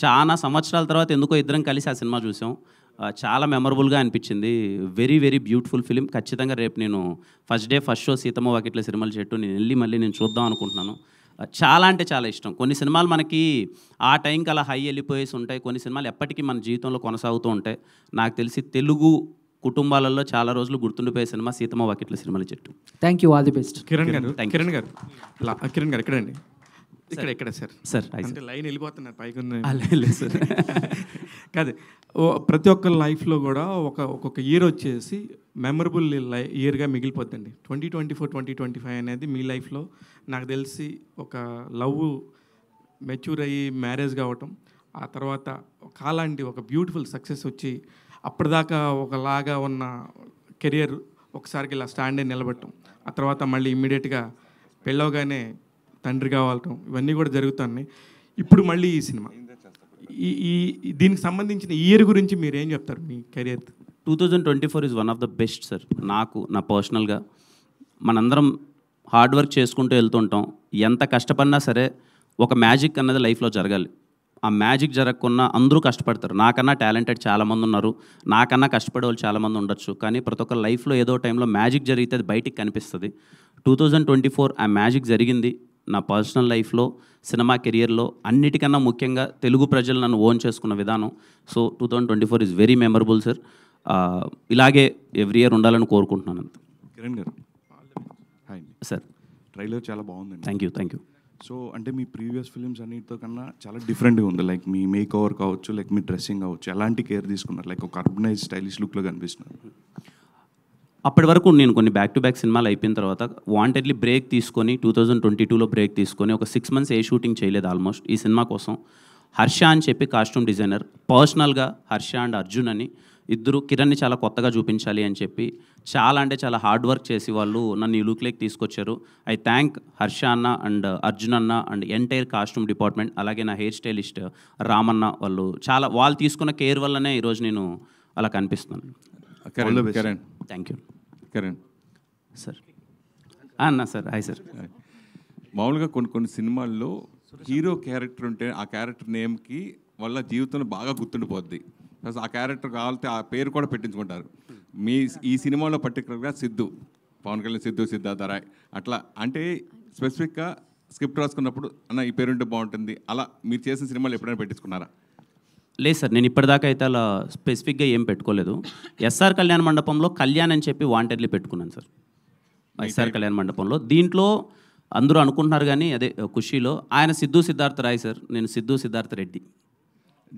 [SPEAKER 1] చాలా సంవత్సరాల తర్వాత ఎందుకో ఇద్దరం కలిసి ఆ సినిమా చూసాం. చాలా మెమరబుల్గా అనిపించింది. Very very beautiful film. ఖచ్చితంగా రేపు నేను ఫస్ట్ షో సీతమ్మ వాకిట్లో సిరిమల్లి చెట్టు నేను వెళ్ళి మళ్ళీ నేను చూద్దాం అనుకుంటున్నాను. చాలా అంటే చాలా ఇష్టం. కొన్ని సినిమాలు మనకి ఆ టైంకి అలా హై వెళ్ళిపోయేసి ఉంటాయి, కొన్ని సినిమాలు ఎప్పటికీ మన జీవితంలో కొనసాగుతూ ఉంటాయి. నాకు తెలిసి తెలుగు కుటుంబాలలో చాలా రోజులు గుర్తుండిపోయే సినిమా సీతమ్మ వాకిట్లో సిరిమల్లి చెట్టు.
[SPEAKER 14] Thank you, all the best.
[SPEAKER 10] Kiran గారు ఎక్కడండి? ఇక్కడ
[SPEAKER 1] సార్
[SPEAKER 10] అంటే లైన్ వెళ్ళిపోతున్నారు పైకి
[SPEAKER 1] సార్.
[SPEAKER 10] కాదు, ప్రతి ఒక్క లైఫ్లో కూడా ఒక్కొక్క ఇయర్ వచ్చేసి మెమరబుల్ ఇయర్గా మిగిలిపోద్దండి. 2024, 2025 అనేది మీ లైఫ్లో నాకు తెలిసి ఒక లవ్ మెచ్యూర్ అయ్యి మ్యారేజ్ కావటం, ఆ తర్వాత కాలాంటి ఒక బ్యూటిఫుల్ సక్సెస్ వచ్చి అప్పటిదాకా ఒకలాగా ఉన్న కెరియర్ ఒకసారికి ఇలా స్టాండ్ అయి నిలబడటం, ఆ తర్వాత మళ్ళీ ఇమ్మీడియట్గా పెళ్ళవగానే తండ్రి కావటం ఇవన్నీ కూడా జరుగుతున్నాయి. ఇప్పుడు మళ్ళీ ఈ సినిమా దీనికి సంబంధించిన ఇయర్ గురించి మీరు ఏం చెప్తారు మీ career?
[SPEAKER 1] 2024 is one of the best sir. నాకు నా పర్సనల్గా మనందరం హార్డ్ వర్క్ చేసుకుంటూ వెళ్తుంటాం. ఎంత కష్టపడినా సరే ఒక మ్యాజిక్ అన్నది లైఫ్లో జరగాలి. ఆ మ్యాజిక్ జరగకుండా అందరూ కష్టపడతారు. నాకన్నా టాలెంటెడ్ చాలామంది ఉన్నారు, నాకన్నా కష్టపడే వాళ్ళు చాలామంది ఉండొచ్చు. కానీ ప్రతి ఒక్క లైఫ్లో ఏదో టైంలో మ్యాజిక్ జరిగితే అది బయటికి కనిపిస్తుంది. 2024 ఆ మ్యాజిక్ జరిగింది నా పర్సనల్ లైఫ్లో, సినిమా కెరియర్లో. అన్నిటికన్నా ముఖ్యంగా తెలుగు ప్రజలు నన్ను ఓన్ చేసుకున్న విధానం. So 2024 is very memorable sir. ఇలాగే ఎవ్రీ ఇయర్ ఉండాలని కోరుకుంటున్నాను.
[SPEAKER 15] Kiran garu hi
[SPEAKER 1] sir.
[SPEAKER 15] Trailer చాలా బాగుందండి.
[SPEAKER 1] Thank you.
[SPEAKER 15] సో అంటే మీ ప్రీవియస్ ఫిలిమ్స్ అన్నిటితో కన్నా చాలా డిఫరెంట్గా ఉంది. లైక్ మీ మేక్ ఓవర్ కావచ్చు, లైక్ మీ డ్రెస్సింగ్ కావచ్చు, ఎలాంటి కేర్ తీసుకున్నారు? లైక్ ఒక అర్బనైజ్ స్టైలిష్ లుక్లో కనిపిస్తున్నారు.
[SPEAKER 1] అప్పటి వరకు నేను కొన్ని బ్యాక్ టు బ్యాక్ సినిమాలు అయిపోయిన తర్వాత వాంటెడ్లీ బ్రేక్ తీసుకొని 2022లో బ్రేక్ తీసుకొని ఒక 6 months ఏ షూటింగ్ చేయలేదు ఆల్మోస్ట్. ఈ సినిమా కోసం హర్ష అని చెప్పి కాస్ట్యూమ్ డిజైనర్, పర్సనల్గా హర్ష అండ్ అర్జున్ అని ఇద్దరు కిరణ్ని చాలా కొత్తగా చూపించాలి అని చెప్పి చాలా అంటే చాలా హార్డ్ వర్క్ చేసి వాళ్ళు నన్ను ఈ లుక్లోకి తీసుకొచ్చారు. ఐ థ్యాంక్ హర్ష అన్న అండ్ అర్జున్ అన్న అండ్ ఎంటైర్ కాస్ట్యూమ్ డిపార్ట్మెంట్, అలాగే నా హెయిర్ స్టైలిస్ట్ రామన్న. వాళ్ళు తీసుకున్న కేర్ వల్లనే ఈరోజు నేను అలా కనిపిస్తున్నాను. Thank you.
[SPEAKER 2] కరణ్
[SPEAKER 1] సార్. అన్న సార్. Hi sir.
[SPEAKER 2] మామూలుగా కొన్ని సినిమాల్లో హీరో క్యారెక్టర్ ఉంటే ఆ క్యారెక్టర్ నేమ్కి వాళ్ళ జీవితంలో బాగా గుర్తుండిపోద్ది. ప్లస్ ఆ క్యారెక్టర్ కావాలంటే ఆ పేరు కూడా పెట్టించుకుంటారు. ఈ సినిమాలో పర్టికులర్గా సిద్ధు, పవన్ కళ్యాణ్ సిద్ధు, సిద్ధార్థ రాయ్ అట్లా అంటే స్పెసిఫిక్గా స్క్రిప్ట్ రాసుకున్నప్పుడు అన్న ఈ పేరుంటే బాగుంటుంది, అలా మీరు చేసిన సినిమాలు ఎప్పుడైనా పెట్టించుకున్నారా?
[SPEAKER 1] లేదు సార్, నేను ఇప్పటిదాకా అయితే అలా స్పెసిఫిక్గా ఏం పెట్టుకోలేదు. ఎస్ఆర్ కళ్యాణ మండపంలో కళ్యాణ్ అని చెప్పి వాంటెడ్లీ పెట్టుకున్నాను సార్. ఎస్ఆర్ కళ్యాణ మండపంలో దీంట్లో అందరూ అనుకుంటున్నారు కానీ అదే ఖుషీలో ఆయన సిద్ధార్థ రాయ్ సార్, నేను సిద్ధార్థ రెడ్డి.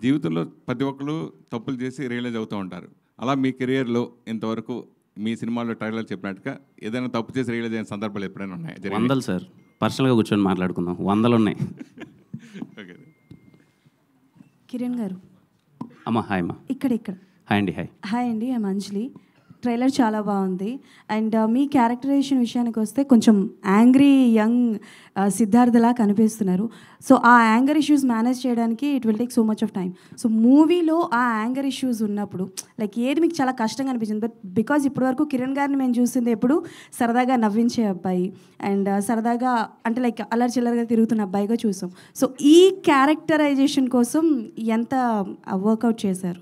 [SPEAKER 2] జీవితంలో ప్రతి ఒక్కరు తప్పులు చేసి రియలైజ్ అవుతూ ఉంటారు. అలా మీ కెరియర్లో ఇంతవరకు మీ సినిమాలో ట్రైలర్ చెప్పినట్టుగా ఏదైనా తప్పు చేసి రియలైజ్ అయిన సందర్భాలు ఎప్పుడైనా ఉన్నాయి?
[SPEAKER 1] 100 సార్. పర్సనల్గా కూర్చొని మాట్లాడుకుందాం. 100 ఉన్నాయి.
[SPEAKER 2] ఓకే.
[SPEAKER 16] కిరణ్ గారు.
[SPEAKER 1] అమ్మా హాయ్ అమ్మా.
[SPEAKER 16] ఇక్కడ
[SPEAKER 1] హాయ్ అండి.
[SPEAKER 16] హాయ్ అండి. I'm Anjali. ట్రైలర్ చాలా బాగుంది. అండ్ మీ క్యారెక్టరైజేషన్ విషయానికి వస్తే కొంచెం యాంగ్రీ యంగ్ సిద్ధార్థలా కనిపిస్తున్నారు. సో ఆ యాంగర్ ఇష్యూస్ మేనేజ్ చేయడానికి it will take so much of time. So మూవీలో ఆ యాంగర్ ఇష్యూస్ ఉన్నప్పుడు లైక్ ఏది మీకు చాలా కష్టంగా అనిపించింది? బట్ బికాజ్ ఇప్పటివరకు కిరణ్ గారిని మేము చూసింది ఎప్పుడు సరదాగా నవ్వించే అబ్బాయి అండ్ సరదాగా అంటే లైక్ అల్లరి చిల్లరగా తిరుగుతున్న అబ్బాయిగా చూసాం. సో ఈ క్యారెక్టరైజేషన్ కోసం ఎంత వర్కౌట్ చేశారు?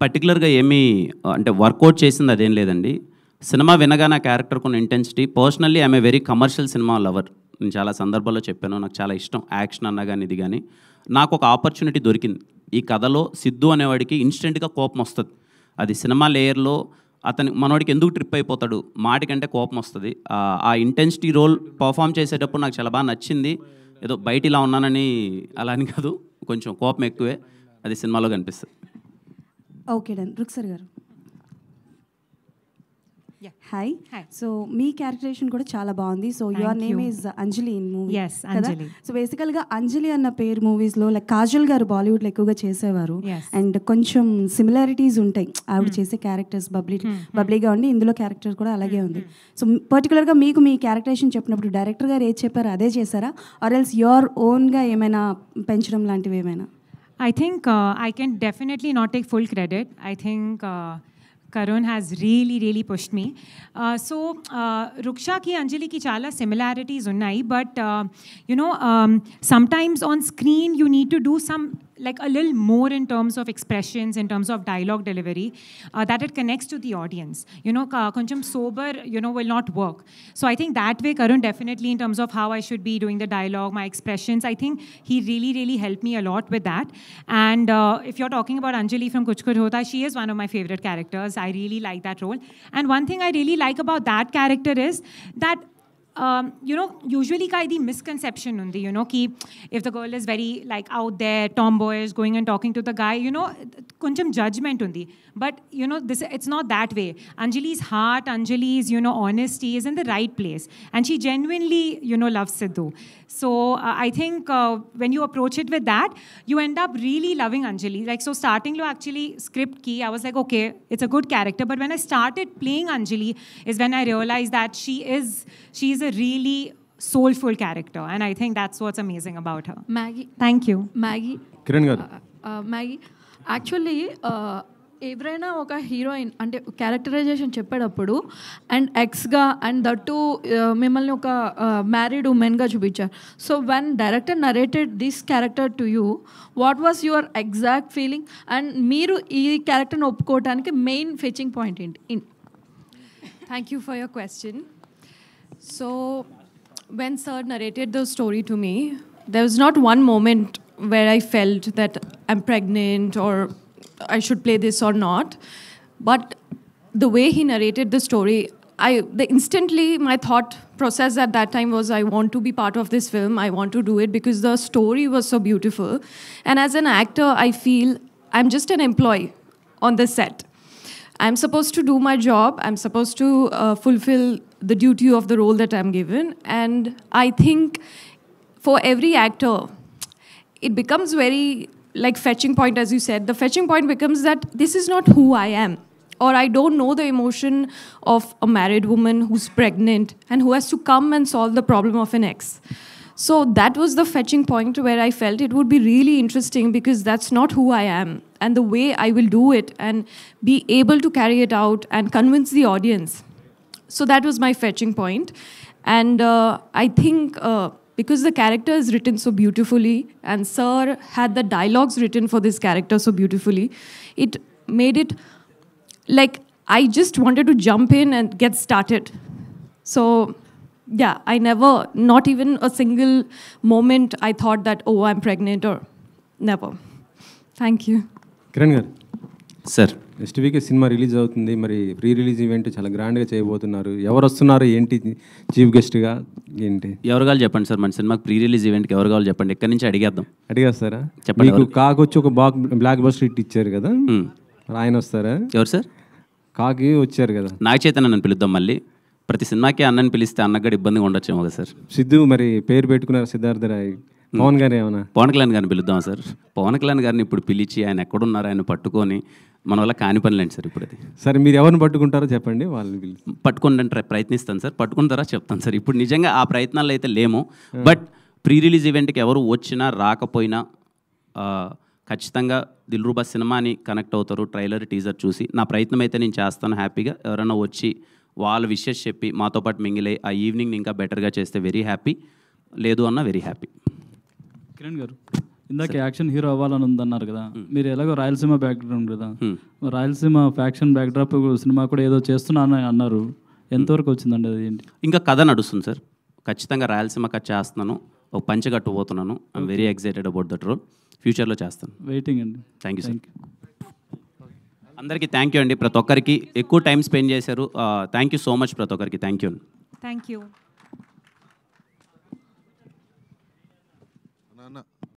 [SPEAKER 1] పర్టికులర్గా ఏమీ అంటే వర్కౌట్ చేసింది అదేం లేదండి. సినిమా వినగా నా క్యారెక్టర్ కొన్ని intensity. Personally I'm a very commercial cinema lover. నేను చాలా సందర్భాల్లో చెప్పాను, నాకు చాలా ఇష్టం యాక్షన్ అన్నా కానీ ఇది కానీ. నాకు ఒక ఆపర్చునిటీ దొరికింది. ఈ కథలో సిద్ధు అనేవాడికి ఇన్స్టెంట్గా కోపం వస్తుంది. అది సినిమా లేయర్లో మనవాడికి ఎందుకు ట్రిప్ అయిపోతాడు, మాటికంటే కోపం వస్తుంది. ఆ ఇంటెన్సిటీ రోల్ పర్ఫామ్ చేసేటప్పుడు నాకు చాలా బాగా నచ్చింది. ఏదో బయట ఇలా ఉన్నానని అలా అని కాదు, కొంచెం కోపం ఎక్కువే. అది సినిమాలో కనిపిస్తుంది.
[SPEAKER 16] Okay done. రుక్సర్ గారు. హాయ్. సో మీ క్యారెక్టరేషన్ కూడా చాలా బాగుంది. So your name is Anjali in movie కదా? సో బేసికల్గా అంజలి అన్న పేరు మూవీస్లో లైక్ కాజల్ గారు బాలీవుడ్లో ఎక్కువగా చేసేవారు. అండ్ కొంచెం సిమిలారిటీస్ ఉంటాయి ఆవిడ చేసే క్యారెక్టర్స్. బబ్లీగా ఉండి ఇందులో క్యారెక్టర్ కూడా అలాగే ఉంది. సో పర్టికులర్గా మీకు మీ క్యారెక్టరేషన్ చెప్పినప్పుడు డైరెక్టర్ గారు ఏది చెప్పారో అదే చేశారా, ఆర్ ఎల్స్ యువర్ ఓన్గా ఏమైనా పెంచడం లాంటివి ఏమైనా?
[SPEAKER 3] I think I can definitely not take full credit. I think Karun has really pushed me. So Ruksha ki Anjali ki chala similarities unnai, but sometimes on screen you need to do some like a little more in terms of expressions, in terms of dialogue delivery, that it connects to the audience. Koncham sober, will not work. So I think that way Karun definitely in terms of how I should be doing the dialogue, my expressions, I think he really helped me a lot with that. And if you're talking about Anjali from Kuch Kuch Hota, she is one of my favorite characters. I really like that role. And one thing I really like about that character is that usually the misconception undi, ki if the girl is very like out there, tomboyish, going and talking to the guy, koncham judgment undi. But it's not that way. Anjali's heart, Anjali's honesty is in the right place, and she genuinely loves Sidhu. So I think when you approach it with that, you end up really loving Anjali. Like so starting lo actually script ki I was like, okay, it's a good character, but when I started playing Anjali is when I realized that she is a really soulful character, and I think that's what's amazing about her.
[SPEAKER 17] Maggie.
[SPEAKER 3] Thank you.
[SPEAKER 17] Maggie.
[SPEAKER 18] Kiran గారు
[SPEAKER 17] Maggi actually ఎవరైనా ఒక heroine అంటే characterisation చెప్పేటప్పుడు and ఎక్స్గా and that మిమ్మల్ని ఒక married ఉమెన్గా చూపించారు. So when director narrated this character to you, what was your exact feeling and మీరు ఈ క్యారెక్టర్ని ఒప్పుకోవడానికి మెయిన్ ఫెచింగ్ పాయింట్ ఏంటి?
[SPEAKER 19] Thank you for your question. So, when Sir narrated the story to me, there was not one moment where I felt that I'm pregnant or I should play this or not. But the way he narrated the story, instantly my thought process at that time was, I want to be part of this film. I want to do it because the story was so beautiful. And as an actor, I feel I'm just an employee on the set. I'm supposed to do my job. I'm supposed to fulfill the duty of the role that I'm given. And I think for every actor, it becomes very like fetching point, as you said. The fetching point becomes that this is not who I am. Or I don't know the emotion of a married woman who's pregnant and who has to come and solve the problem of an ex. So that was the fetching point where I felt it would be really interesting because that's not who I am. And the way I will do it and be able to carry it out and convince the audience. So that was my fetching point. And I think because the character is written so beautifully and Sir had the dialogues written for this character so beautifully, it made it like I just wanted to jump in and get started. So yeah, I never, not even a single moment I thought that, oh, I'm pregnant or never. Thank you.
[SPEAKER 18] Kiran garu
[SPEAKER 1] sir,
[SPEAKER 18] next week సినిమా release అవుతుంది. మరి pre release event చాలా గ్రాండ్గా చేయబోతున్నారు. ఎవరు వస్తున్నారు, ఏంటి chief గెస్ట్గా, ఏంటి?
[SPEAKER 1] ఎవరు కావాలి చెప్పండి సార్. మన సినిమాకి ప్రీ రిలీజ్ ఈవెంట్కి ఎవరు కావాలి చెప్పండి. ఎక్కడి నుంచి అడిగేద్దాం.
[SPEAKER 18] అడిగేస్తారా?
[SPEAKER 1] చెప్పండి.
[SPEAKER 18] మీకు కాకొచ్చి ఒక బ్లాక్ బస్టర్ హిట్ ఇచ్చారు కదా, ఆయన వస్తారా?
[SPEAKER 1] ఎవరు సార్?
[SPEAKER 18] కాకి వచ్చారు కదా.
[SPEAKER 1] నాగ చైతన్య నన్ను పిలుద్దాం. మళ్ళీ ప్రతి సినిమాకి అన్నని పిలిస్తే అన్నకు కూడా ఇబ్బందిగా ఉండొచ్చేమో కదా సార్.
[SPEAKER 18] సిద్ధు మరి పేరు పెట్టుకున్నారు సిద్ధార్థ రాయ్. పవన్ గారు ఏమన్నా?
[SPEAKER 1] పవన్ కళ్యాణ్ గారిని పిలుద్దాం సార్. పవన్ కళ్యాణ్ గారిని ఇప్పుడు పిలిచి ఆయన ఎక్కడున్నారు ఆయన పట్టుకొని మన వల్ల కాని పనిలేండి సార్ ఇప్పుడు అది.
[SPEAKER 18] సరే, మీరు ఎవరిని పట్టుకుంటారో చెప్పండి, వాళ్ళని పిలిచి
[SPEAKER 1] పట్టుకుంటే ప్రయత్నిస్తాను సార్. పట్టుకుంటారా చెప్తాను సార్. ఇప్పుడు నిజంగా ఆ ప్రయత్నాలు అయితే లేము. బట్ ప్రీ రిలీజ్ ఈవెంట్కి ఎవరు వచ్చినా రాకపోయినా ఖచ్చితంగా దిల్రుబా సినిమాని కనెక్ట్ అవుతారు. ట్రైలర్ టీజర్ చూసి నా ప్రయత్నం అయితే నేను చేస్తాను. హ్యాపీగా ఎవరైనా వచ్చి వాళ్ళ విషెస్ చెప్పి మాతో పాటు మింగిలే ఆ ఈవినింగ్ ఇంకా బెటర్గా చేస్తే వెరీ హ్యాపీ. లేదు అన్న వెరీ హ్యాపీ.
[SPEAKER 6] కిరణ్ గారు, ఇందాక యాక్షన్ హీరో అవ్వాలని ఉందన్నారు కదా, మీరు ఎలాగో రాయలసీమ బ్యాక్గ్రౌండ్ కదా, రాయలసీమ ఫ్యాక్షన్ బ్యాక్డ్రాప్ సినిమా కూడా ఏదో చేస్తున్నా అన్నారు. ఎంతవరకు వచ్చిందండి అది? ఏంటి?
[SPEAKER 1] ఇంకా కథ నడుస్తుంది సార్. ఖచ్చితంగా రాయలసీమ కథ చేస్తున్నాను. ఒక పంచ కట్టుపోతున్నాను. I'm very excited about that role. ఫ్యూచర్లో చేస్తాను.
[SPEAKER 6] వెయిటింగ్ అండి.
[SPEAKER 1] Thank you sir. అందరికీ థ్యాంక్ యూ అండి. ప్రతి ఒక్కరికి ఎక్కువ టైం స్పెండ్ చేశారు. థ్యాంక్ యూ సో మచ్ ప్రతి ఒక్కరికి. Thank you.
[SPEAKER 3] Thank you.